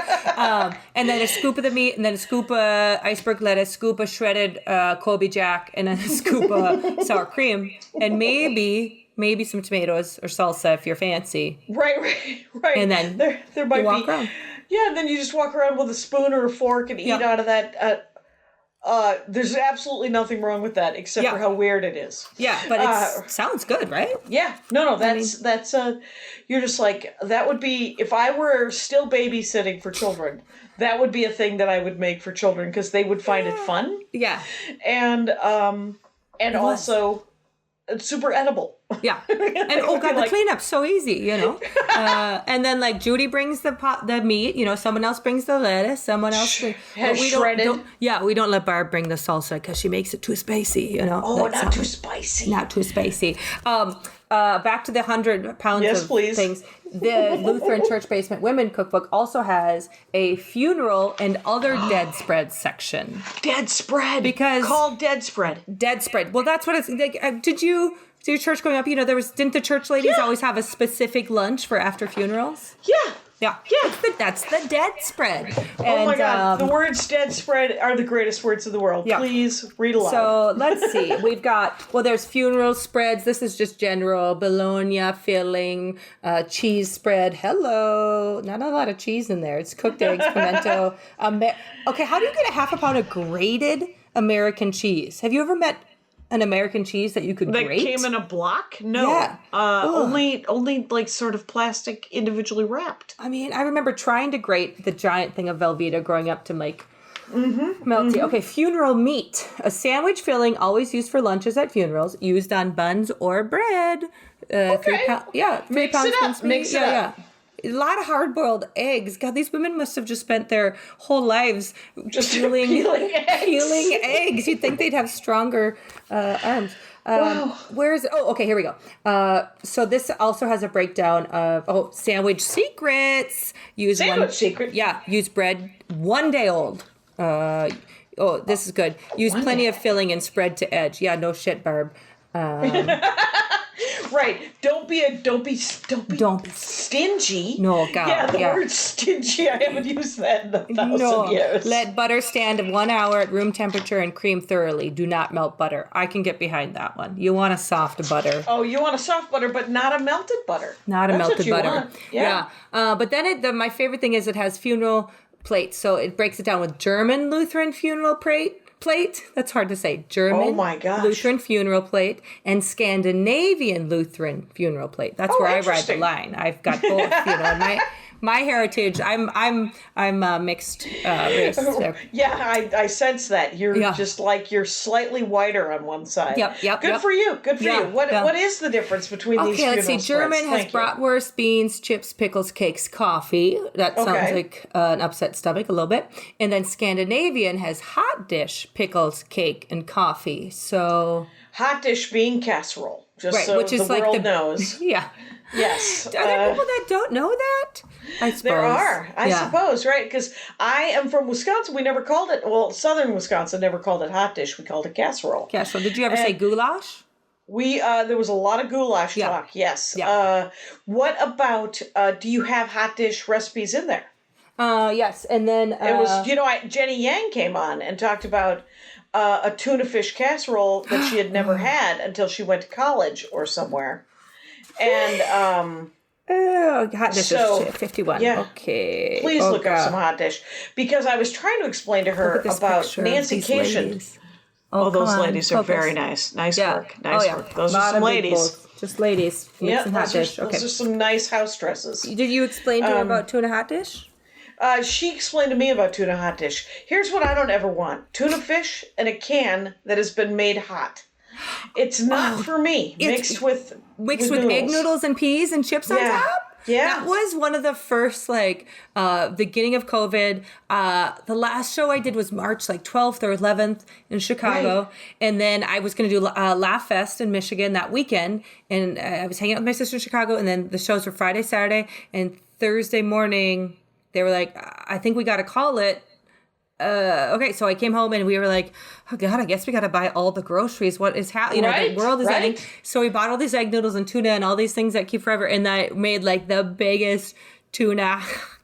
And then a scoop of the meat, and then a scoop of iceberg lettuce, scoop of shredded Colby Jack, and then a scoop of sour cream, and maybe some tomatoes or salsa if you're fancy. Right. And then there might walk around. Yeah, and then you just walk around with a spoon or a fork and eat out of that. There's absolutely nothing wrong with that except for how weird it is. Yeah, but it sounds good, right? Yeah. No, that's you're just like, that would be, if I were still babysitting for children, that would be a thing that I would make for children because they would find it fun. Yeah. And also it's super edible. Yeah. And the cleanup's so easy, and then Judy brings the meat, someone else brings the lettuce, someone else has shredded. We don't let Barb bring the salsa because she makes it too spicy, not too spicy. Not too spicy. Back to the 100 pounds of things. The Lutheran Church Basement Women Cookbook also has a funeral and other dead spread section. Dead spread. Called dead spread. Dead spread. Well, that's what it's like. Did your church growing up, didn't the church ladies always have a specific lunch for after funerals? Yeah. Yeah. That's the dead spread. Oh my God. The words dead spread are the greatest words in the world. Yeah. Please read aloud. So let's see. We've got, there's funeral spreads. This is just general. Bologna filling, cheese spread. Hello. Not a lot of cheese in there. It's cooked eggs, pimento. Okay, how do you get a half a pound of grated American cheese? Have you ever met an American cheese that you could grate? That came in a block? No. Yeah. Only like sort of plastic individually wrapped. I remember trying to grate the giant thing of Velveeta growing up to make melty. Okay, funeral meat. A sandwich filling always used for lunches at funerals, used on buns or bread. 3 pounds. Yeah, 3 pounds. Mix it up. A lot of hard-boiled eggs. God, these women must have just spent their whole lives just peeling eggs. You'd think they'd have stronger arms. Wow. Where is it? Oh, okay, here we go. So this also has a breakdown of sandwich secrets. Secret? Yeah, use bread 1 day old. This is good. Use plenty of filling and spread to edge. Yeah, no shit, Barb. Right. Don't be stingy. No, God. Yeah, the word stingy, I haven't used that in 1,000 years. Let butter stand 1 hour at room temperature and cream thoroughly. Do not melt butter. I can get behind that one. You want a soft butter. Oh, you want a soft butter, but not a melted butter. Not a melted butter. Want. Yeah. But then my favorite thing is it has funeral plates. So it breaks it down with German Lutheran funeral plate. That's hard to say. German Lutheran funeral plate and Scandinavian Lutheran funeral plate. That's where I ride the line. I've got both. my heritage. I'm mixed race. So. Yeah, I sense that. You're just like you're slightly whiter on one side. Yep. Good for you. Good for you. What is the difference between these funeral let's see. German has bratwurst, beans, chips, pickles, cakes, coffee. That sounds like an upset stomach a little bit. And then Scandinavian has hot dish, pickles, cake, and coffee. So hot dish being casserole, just so which is the like world knows. Yeah. Yes. Are there people that don't know that? I suppose. There are, I suppose, right? Because I am from Wisconsin. We never called it, southern Wisconsin never called it hot dish. We called it casserole. Casserole. Did you ever say goulash? There was a lot of goulash talk, yes. Yeah. What about, do you have hot dish recipes in there? Yes, and then... it was, Jenny Yang came on and talked about a tuna fish casserole that she had never had until she went to college or somewhere. And hot dish is 51. Yeah. Okay. Please look up some hot dish, because I was trying to explain to her about Nancy Cation. Oh, those ladies are very nice. Nice work. Nice work. Those are some ladies. Just ladies. Yeah, hot dish. Okay. Those are some nice house dresses. Did you explain to her about tuna hot dish? She explained to me about tuna hot dish. Here's what I don't ever want. Tuna fish in a can that has been made hot. It's not for me. Mixed with egg noodles and peas and chips on top? Yeah. That was one of the first, beginning of COVID. The last show I did was March 12th or 11th in Chicago. Right. And then I was going to do Laugh Fest in Michigan that weekend. And I was hanging out with my sister in Chicago. And then the shows were Friday, Saturday. And Thursday morning, they were like, I think we got to call it. Okay, so I came home and we were like, oh God, I guess we got to buy all the groceries. What is happening? The world is ending. So we bought all these egg noodles and tuna and all these things that keep forever. And I made the biggest tuna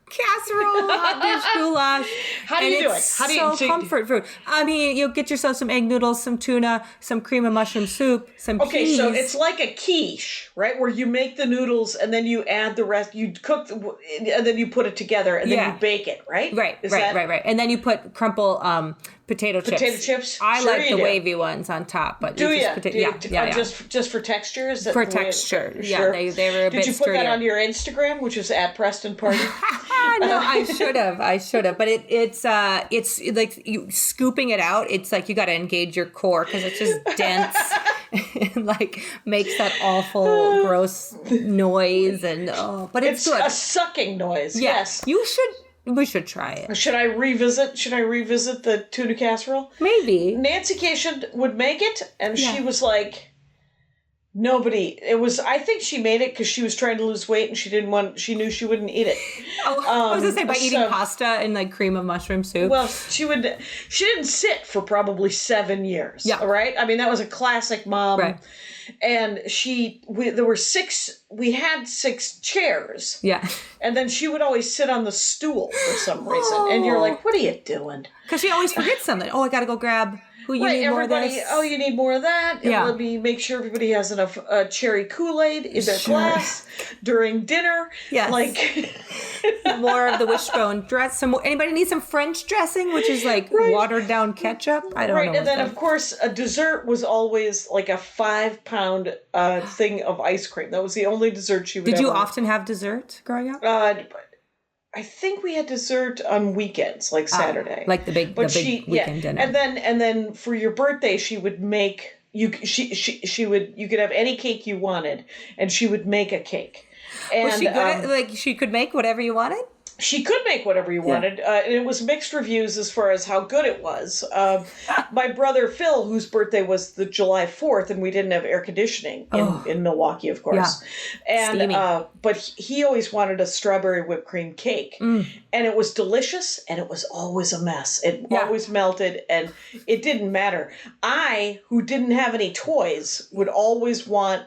casserole, hot dish goulash. How do you do it? How do you comfort food? I mean, you'll get yourself some egg noodles, some tuna, some cream of mushroom soup, some peas. Okay, so it's like a quiche, right? Where you make the noodles and then you add the rest. You cook and then you put it together and then you bake it, right? Right. And then you put crumple potato chips. Potato chips. I like the wavy ones on top, but do you? Just for texture? Is that for texture? Yeah, sure. they were a bit. Did you put that on your Instagram, which is at Preston Party? No, I should have. But it's like you scooping it out. It's like you got to engage your core because it's just dense and makes that awful, gross noise but it's good. A sucking noise. Yes, you should. We should try it. Should I revisit the tuna casserole? Maybe. Nancy Cation would make it, and she was like, I think she made it because she was trying to lose weight and she knew she wouldn't eat it. I was going to say, by eating pasta and cream of mushroom soup. Well, she didn't sit for probably 7 years. Yeah. Right? I mean, that was a classic mom. Right. And we had 6 chairs. Yeah. And then she would always sit on the stool for some reason. And you're like, what are you doing? Because she always forgets something. Oh, I got to go grab... You need more of this? Oh, you need more of that? Yeah. Let me make sure everybody has enough cherry Kool-Aid in their glass during dinner. Yes. More of the wishbone dress. Anybody need some French dressing, which is watered down ketchup? I don't know. Right, and then, of course, a dessert was always a 5-pound thing of ice cream. That was the only dessert she would Did you often have dessert growing up? I think we had dessert on weekends, like Saturday, the big weekend dinner. And then for your birthday, she would make you could have any cake you wanted, and she would make a cake. And was she good at, she could make whatever you wanted? She could make whatever you wanted, and it was mixed reviews as far as how good it was. My brother Phil, whose birthday was the July 4th, and we didn't have air conditioning in Milwaukee, of course. Yeah. And but he always wanted a strawberry whipped cream cake, and it was delicious, and it was always a mess. It always melted, and it didn't matter. I, who didn't have any toys, would always want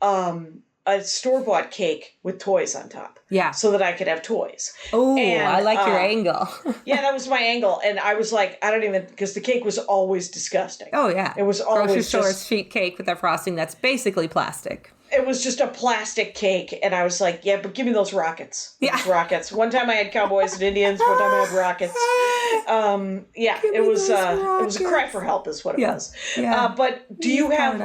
a store-bought cake with toys on top. Yeah. So that I could have toys. Oh, I like your angle. Yeah, that was my angle. And I was like, because the cake was always disgusting. Oh, yeah. It was always grocery store sheet cake with a frosting that's basically plastic. It was just a plastic cake, and I was like, yeah, but give me those rockets. Yeah. Those rockets. One time I had cowboys and Indians, one time I had rockets. It was a cry for help is what it was. Yeah. But do you have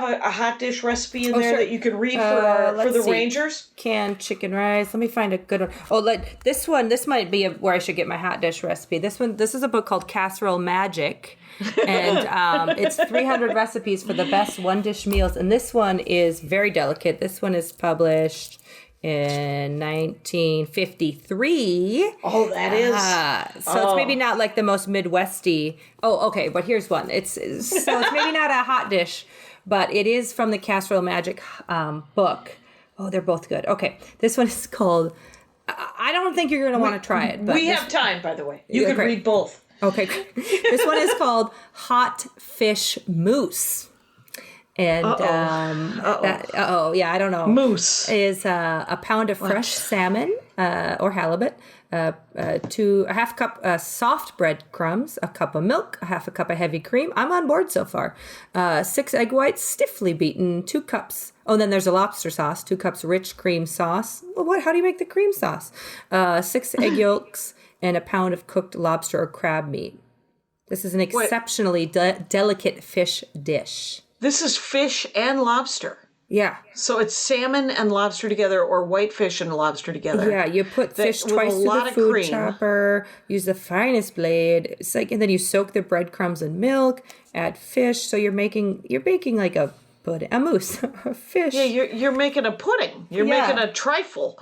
a hot dish recipe in there that you can read for the Rangers? Canned chicken rice. Let me find a good one. Oh, this one. This might be where I should get my hot dish recipe. This is a book called Casserole Magic. And it's 300 recipes for the best one-dish meals. And this one is very delicate. This one is published in 1953. Oh, that is. So it's maybe not like the most Midwesty. Oh, okay. But here's one. It's maybe not a hot dish, but it is from the Casserole Magic book. Oh, they're both good. Okay. This one is called... I don't think you're going to want to try it. But we have time, by the way. You can read both. Okay, this one is called Hot Fish Mousse. And, I don't know. Mousse. Is a pound of fresh salmon or halibut, a half cup soft breadcrumbs, a cup of milk, a half a cup of heavy cream. I'm on board so far. 6 egg whites, stiffly beaten, 2 cups. Oh, then there's a lobster sauce, 2 cups rich cream sauce. Well, how do you make the cream sauce? 6 egg yolks. And a pound of cooked lobster or crab meat. This is an exceptionally delicate fish dish. This is fish and lobster. Yeah. So it's salmon and lobster together or whitefish and lobster together. Yeah, you put fish twice through the food chopper, use the finest blade. It's like, and then you soak the breadcrumbs in milk, add fish. So you're baking like a pudding, a mousse, a fish. Yeah, you're making a pudding. You're making a trifle.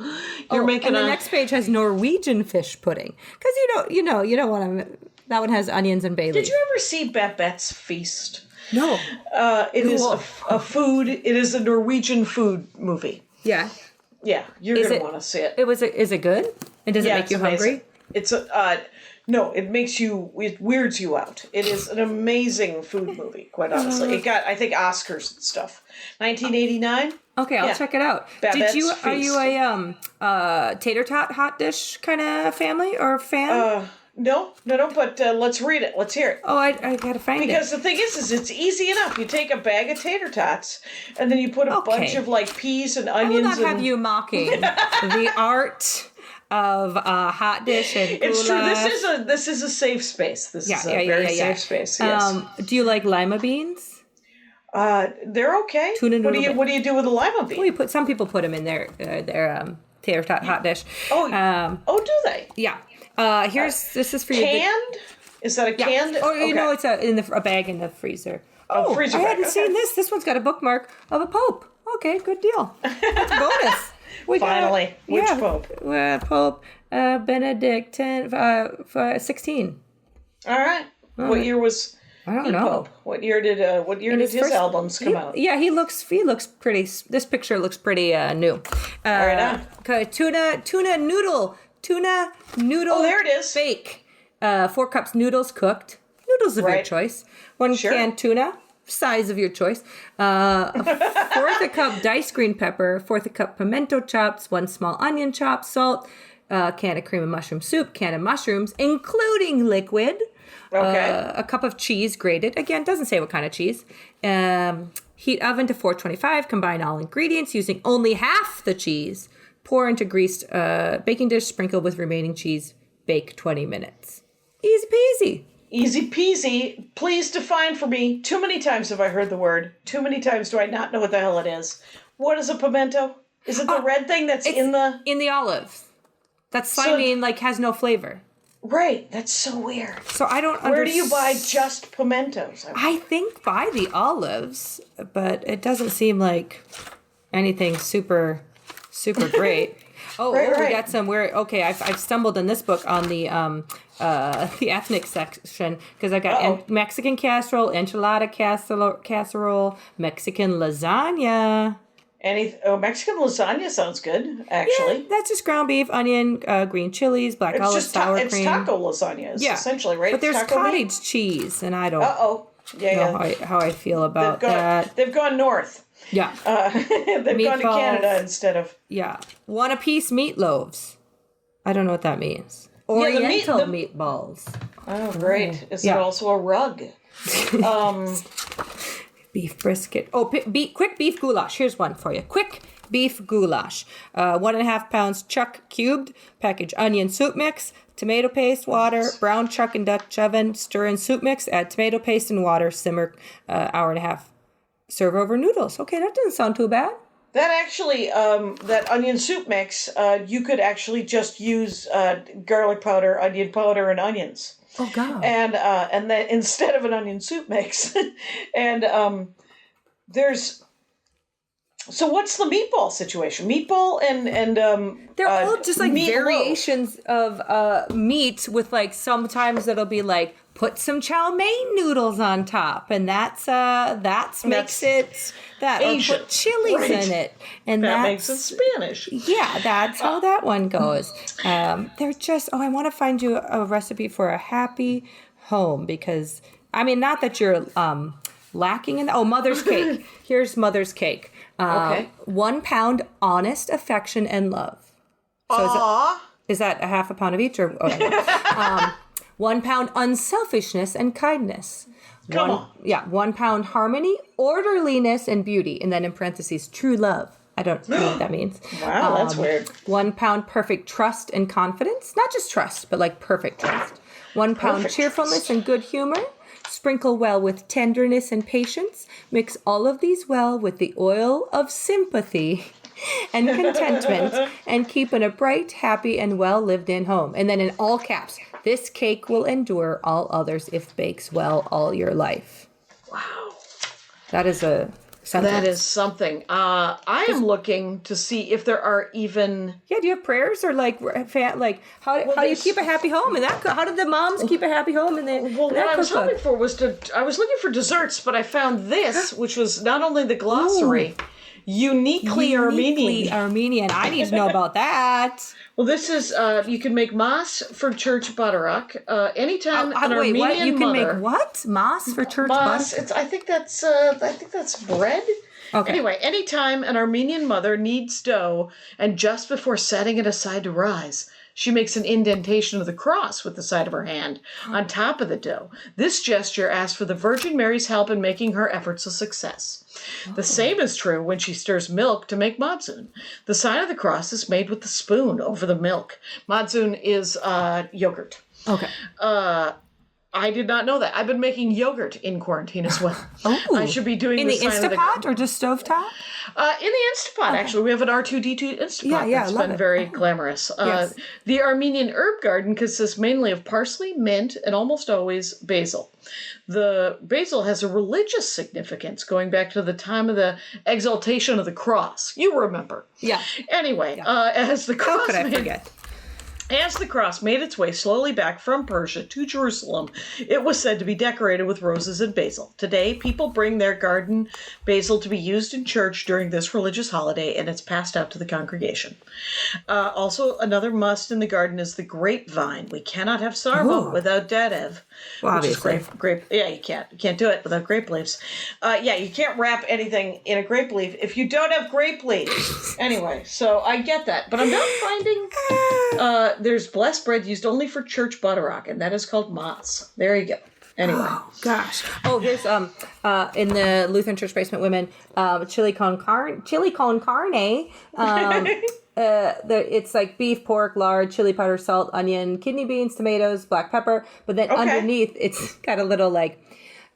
You're making the next page has Norwegian fish pudding because you don't want to. That one has onions and bay leaf. Did you ever see Babette's Feast? No. It is a food. It is a Norwegian food movie. Yeah. Yeah, you're gonna want to see it. Is it good? And does it make you hungry? It's no, it weirds you out. It is an amazing food movie, quite honestly. It got, I think, Oscars and stuff. 1989? Okay, I'll check it out. Babette's Are you a tater tot hot dish kind of family or fan? No, but let's read it. Let's hear it. Oh, I gotta find it. Because the thing is it's easy enough. You take a bag of tater tots, and then you put a bunch of, like, peas and onions. I will not have you mocking the art of hot dish and goulash. It's true. This is a safe space. This is a very safe space. Yes. Do you like lima beans? They're okay. Tuna noodle. What do you do with a lima bean? Well, some people put them in their tater tot hot dish. Do they? Yeah. This is for you. Canned? Is that a canned? Oh, know, it's a bag in the freezer. Oh, freezer I bag. hadn't seen this. This one's got a bookmark of a pope. Okay, good deal. That's a bonus. Finally. Which pope? Pope Benedict 16. All right. What year was I don't know. Pope? What year did his albums come out? Yeah, he looks pretty. This picture looks pretty new. Right on. Tuna noodle. Oh, there it is. Bake. 4 cups noodles cooked. Noodles of your choice. 1 canned tuna, size of your choice. 1/4 a cup diced green pepper. 1/4 a cup pimento chops. 1 small onion chop. Salt. Can of cream and mushroom soup. Can of mushrooms, including liquid. Okay. A cup of cheese grated. Again, doesn't say what kind of cheese. Heat oven to 425. Combine all ingredients using only half the cheese. Pour into greased baking dish. Sprinkle with remaining cheese. Bake 20 minutes. Easy peasy. Easy peasy. Please define for me. Too many times have I heard the word. Too many times do I not know what the hell it is. What is a pimento? Is it the red thing that's in the olives? That's slimy and has no flavor. Right. That's so weird. So I don't Where do you buy just pimentos? I think buy the olives, but it doesn't seem like anything super great. We got some. I've stumbled in this book on the ethnic section because I've got Mexican casserole, enchilada casserole, Mexican lasagna. Mexican lasagna sounds good, actually. Yeah, that's just ground beef, onion, green chilies, black olive, sour cream. It's taco lasagna, essentially, right? But there's cottage cheese, and I don't know how I feel about that. They've gone north. Yeah. They've gone to Canada instead of... Yeah. 1 apiece meatloaves. I don't know what that means. Oriental meatballs. Oh, great. Is it also a rug? Beef brisket. Oh, quick beef goulash. Here's one for you. Quick beef goulash. 1.5 pounds chuck cubed. Package onion soup mix. Tomato paste, water, brown chuck in Dutch oven. Stir in soup mix. Add tomato paste and water. Simmer hour and a half. Serve over noodles. Okay, that doesn't sound too bad. That actually, that onion soup mix, you could actually just use garlic powder, onion powder, and onions. Oh God! And then instead of an onion soup mix, and there's. So what's the meatball situation? Meatball and they're all just like meat variations of meat with like sometimes it'll be like put some chow mein noodles on top and that's makes it that Asian. Or put chilies in it and that makes it Spanish. Yeah, that's how that one goes. They're just I want to find you a recipe for a happy home because I mean not that you're lacking in mother's cake. Here's mother's cake. Okay. 1 pound honest affection and love. So is that a half a pound of each or 1 pound unselfishness and kindness. Come on. Yeah, 1 pound harmony, orderliness, and beauty. And then in parentheses, true love. I don't know what that means. Wow, that's weird. 1 pound perfect trust and confidence. Not just trust, but like perfect trust. 1 pound Perfect cheerfulness trust. and good humor. Sprinkle well with tenderness and patience. Mix all of these well with the oil of sympathy and contentment and keep in a bright, happy, and well-lived-in home. And then in all caps, this cake will endure all others if bakes well all your life. Wow. That is a sentence. That is something. I am looking to see if there are even... Yeah, do you have prayers or how do you keep a happy home? And that how did the moms keep a happy home? What I was hoping for was I was looking for desserts, but I found this, which was not only the glossary, uniquely Armenian. I need to know about that. Well, this is you can make mas for church butterrock anytime an wait, Armenian what? You can mother. Make what? Mas for church Mas. butterrock? I think that's bread. Okay. Anyway, anytime an Armenian mother kneads dough, and just before setting it aside to rise, she makes an indentation of the cross with the side of her hand on top of the dough. This gesture asks for the Virgin Mary's help in making her efforts a success. The same is true when she stirs milk to make madzun. The sign of the cross is made with the spoon over the milk. Madzun is yogurt. Okay. I did not know that. I've been making yogurt in quarantine as well. Oh. I should be doing in the the sign of Instapot or just stovetop? In the Instapot, actually. We have an R2D2 Instapot that's been very glamorous. Yes. The Armenian herb garden consists mainly of parsley, mint, and almost always basil. The basil has a religious significance going back to the time of the exaltation of the cross. You remember. Yeah. Anyway, as the cross How could I forget? As the cross made its way slowly back from Persia to Jerusalem, it was said to be decorated with roses and basil. Today, people bring their garden basil to be used in church during this religious holiday, and it's passed out to the congregation. Also, another must in the garden is the grapevine. We cannot have sarma without dadev. Well, which is grape. Yeah, you can't. You can't do it without grape leaves. You can't wrap anything in a grape leaf if you don't have grape leaves. Anyway, so I get that, but I'm not finding. There's blessed bread used only for church butterrock, and that is called mas. There you go. Anyway. Oh, gosh. Oh, here's in the Lutheran Church Basement Women, chili con carne. It's like beef, pork, lard, chili powder, salt, onion, kidney beans, tomatoes, black pepper. But then underneath, it's got a little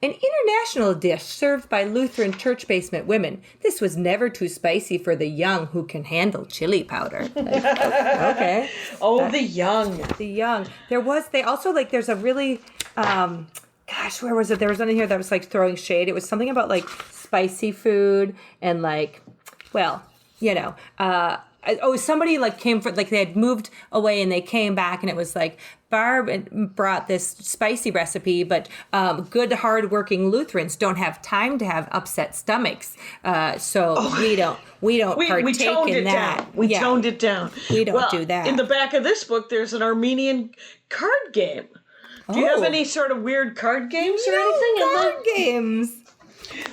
an international dish served by Lutheran Church Basement Women. This was never too spicy for the young who can handle chili powder. Okay. Oh, the young. The young. They also there's a really, where was it? There was something here that was throwing shade. It was something about spicy food and somebody came for they had moved away and they came back and it was Barb brought this spicy recipe, but good hardworking Lutherans don't have time to have upset stomachs, so we don't partake in that. We toned it down. We don't do that. In the back of this book, there's an Armenian card game. Do you have any sort of weird card games or anything? Card games.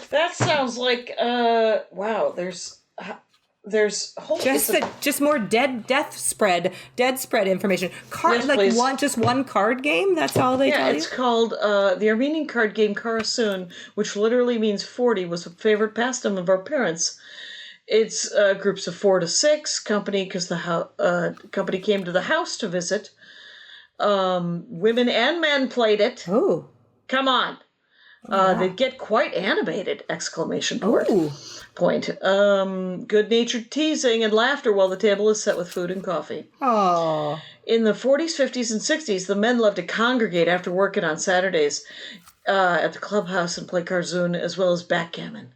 That sounds like wow. There's. There's just more death spread information. Yes, please. Just one card game. That's all they tell you. Yeah, it's called the Armenian card game Karasun, which literally means 40. Was a favorite pastime of our parents. It's groups of 4 to 6. Company because the company came to the house to visit. Women and men played it. Oh, come on! Wow. They get quite animated! ! Point. Good-natured teasing and laughter while the table is set with food and coffee. Oh. In the 40s, 50s, and 60s, the men loved to congregate after working on Saturdays at the clubhouse and play Karasun as well as backgammon.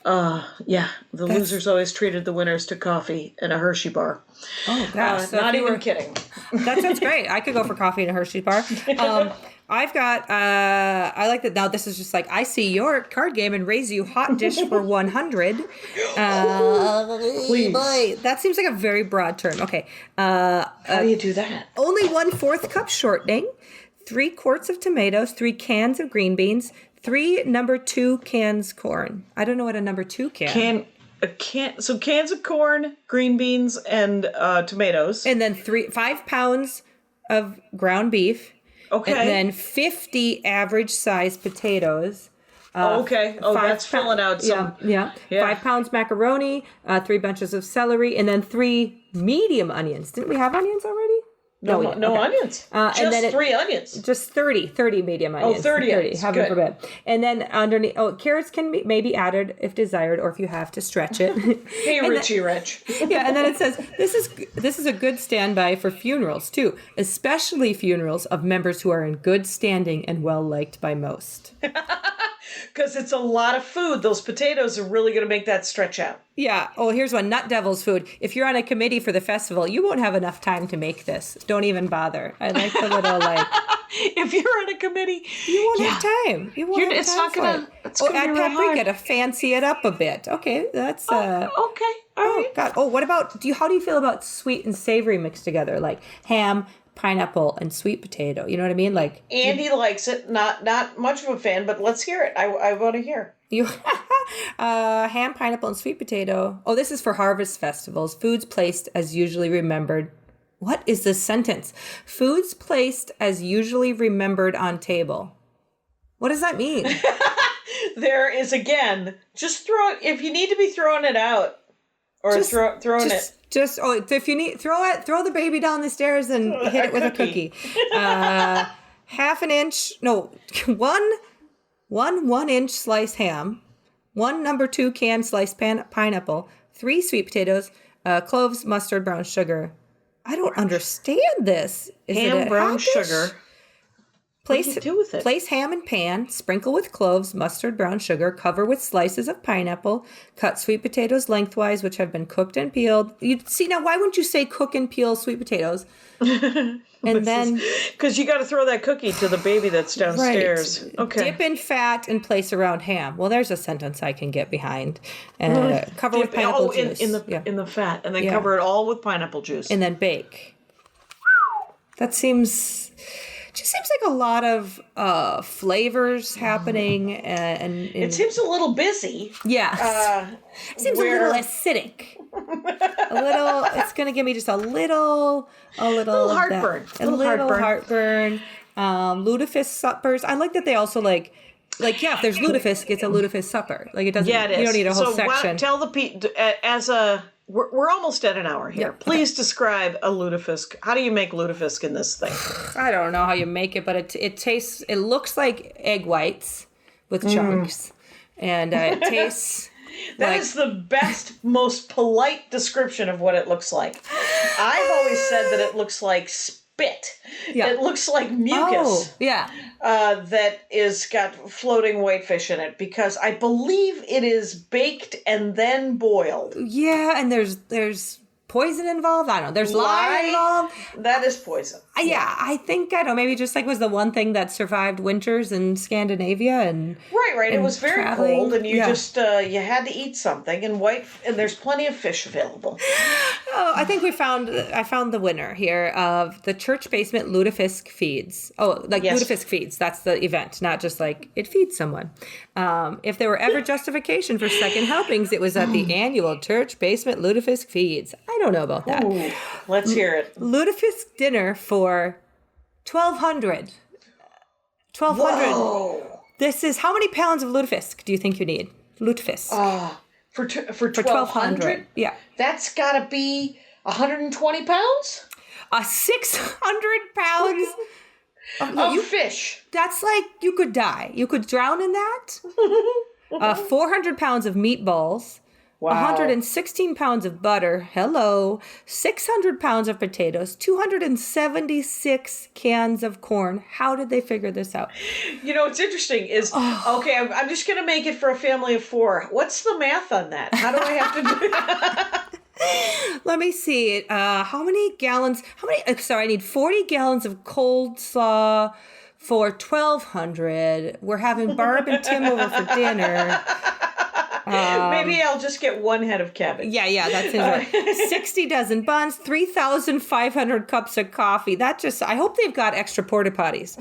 The losers always treated the winners to coffee and a Hershey bar. Oh, gosh. Not even kidding. That sounds great. I could go for coffee and a Hershey bar. I've got, I like that now this is just like, I see your card game and raise you hot dish for 100. Please. Boy, that seems like a very broad term. Okay. How do you do that? Only 1/4 cup shortening, 3 quarts of tomatoes, 3 cans of green beans, 3 number 2 cans corn. I don't know what a number 2 can. So cans of corn, green beans, and tomatoes. And then 5 pounds of ground beef. Okay. And then 50 average size potatoes. Okay. Oh, that's filling out some. Yeah. 5 pounds macaroni, 3 bunches of celery, and then 3 medium onions. Didn't we have onions already? No onions. Just 3 onions. Just 30 medium onions. 30 onions. Heaven forbid. And then underneath, carrots can be maybe added if desired, or if you have to stretch it. Hey, Richie Rich. Yeah, and then it says, this is a good standby for funerals, too, especially funerals of members who are in good standing and well-liked by most. Because it's a lot of food. Those potatoes are really going to make that stretch out. Yeah. Oh, here's one. Nut Devil's food. If you're on a committee for the festival, you won't have enough time to make this. Don't even bother. I like the little If you're on a committee, you won't have time. You won't have time. It's not going to. It's going to add be paprika hard. to fancy it up a bit. Okay, that's. Okay. All right. God. Oh, what about? How do you feel about sweet and savory mixed together, like ham, pineapple, and sweet potato? You know what I mean? Like Andy likes it. Not much of a fan, but let's hear it. I want to hear. You ham, pineapple, and sweet potato. Oh, this is for harvest festivals. Foods placed as usually remembered. What is this sentence? Foods placed as usually remembered on table. What does that mean? There is, again, just throw it, if you need to be throwing it out, or throwing it. If you need, throw the baby down the stairs and hit it with a cookie. Half an inch, no, one inch sliced ham, 1 number 2 can sliced pineapple, 3 sweet potatoes, cloves, mustard, brown sugar. I don't understand this. Is ham, it a brown hot dish? Sugar. What do you do with it? Place ham in pan, sprinkle with cloves, mustard, brown sugar, cover with slices of pineapple, cut sweet potatoes lengthwise, which have been cooked and peeled. You see, now why wouldn't you say cook and peel sweet potatoes? And then, because you got to throw that cookie to the baby that's downstairs. Right. Okay. Dip in fat and place around ham. Well, there's a sentence I can get behind. Cover with pineapple juice. In the fat, and then cover it all with pineapple juice. And then bake. That just seems like a lot of flavors happening, and it seems a little busy. Yeah, it seems a little acidic. It's going to give me just a little heartburn. A little heartburn. Lutefisk suppers. I like that they also if there's lutefisk, it's a lutefisk supper. Like it doesn't. Yeah, it is. You don't need a whole section. Tell the people we're almost at an hour here. Yep. Please describe a lutefisk. How do you make lutefisk in this thing? I don't know how you make it, but it tastes. It looks like egg whites with chunks, and it tastes. That is the best, most polite description of what it looks like. I've always said that it looks like spit. Yeah. It looks like mucus. Oh, yeah. That is got floating whitefish in it, because I believe it is baked and then boiled. Yeah, and there's poison involved. I don't know. There's lye involved. That is poison. Yeah, I think, I don't know, maybe just like was the one thing that survived winters in Scandinavia and Right. It was very traveling. cold, and you just you had to eat something, and there's plenty of fish available. Oh, I think I found the winner here of the church basement lutefisk feeds. Oh, like Yes. lutefisk feeds. That's the event, not just like it feeds someone. If there were ever justification for second helpings, it was at the annual church basement lutefisk feeds. I don't know about that. Ooh, let's hear it. Lutefisk dinner for $1,200. Whoa. This is, how many pounds of lutefisk do you think you need? Lutefisk. For 1,200? Yeah. That's got to be 120 pounds? 600 pounds Of fish. That's like, you could die. You could drown in that. 400 pounds of meatballs. Wow. 116 pounds of butter. Hello. 600 pounds of potatoes. 276 cans of corn. How did they figure this out? You know, what's interesting is, okay, I'm just going to make it for a family of 4. What's the math on that? How do I have to do that? Let me see. How many gallons? I need 40 gallons of cold slaw for $1,200. We're having Barb and Tim over for dinner. Maybe I'll just get 1 head of cabbage. Yeah, that's it. 60 dozen buns, 3,500 cups of coffee. I hope they've got extra porta potties.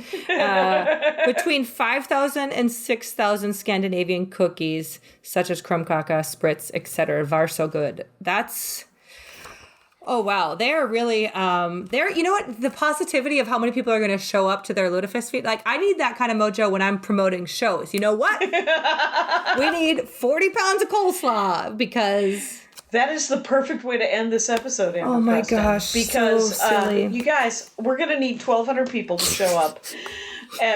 Between 5,000 and 6,000 Scandinavian cookies, such as krumkaka, spritz, etc. Var so good. Oh, wow. They're really, you know what? The positivity of how many people are going to show up to their lutefisk feed. Like, I need that kind of mojo when I'm promoting shows. You know what? We need 40 pounds of coleslaw because... That is the perfect way to end this episode, Amber. Oh my Preston, gosh, because so silly. You guys, we're going to need 1,200 people to show up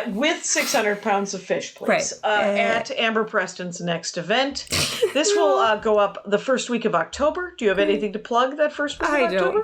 with 600 pounds of fish, please, at Amber Preston's next event. This will go up the first week of October. Do you have anything to plug that first week of October?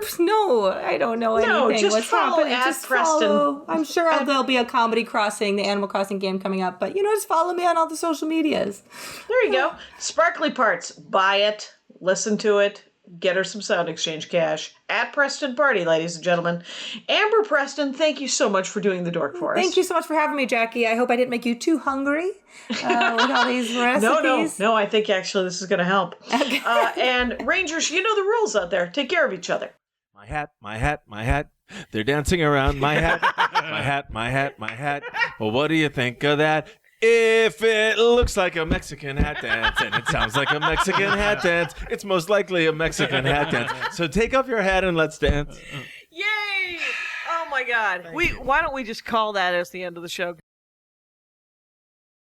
I don't know anything. No, just What's follow happening. at Just Preston. follow. I'm sure there'll be a Comedy Crossing, the Animal Crossing game coming up, but just follow me on all the social medias. There you go. Sparkly Parts. Buy it. Listen to it. Get her some Sound Exchange cash at Preston Party, ladies and gentlemen. Amber Preston, thank you so much for doing the Dork for us. Thank you so much for having me, Jackie. I hope I didn't make you too hungry with all these recipes. No, I think actually this is going to help. Okay. And Rangers, you know the rules out there. Take care of each other. My hat, my hat, my hat. They're dancing around my hat. My hat, my hat, my hat. Well, what do you think of that? If it looks like a Mexican hat dance and it sounds like a Mexican hat dance, it's most likely a Mexican hat dance. So take off your hat and let's dance. Yay! Oh my God. Why don't we just call that as the end of the show?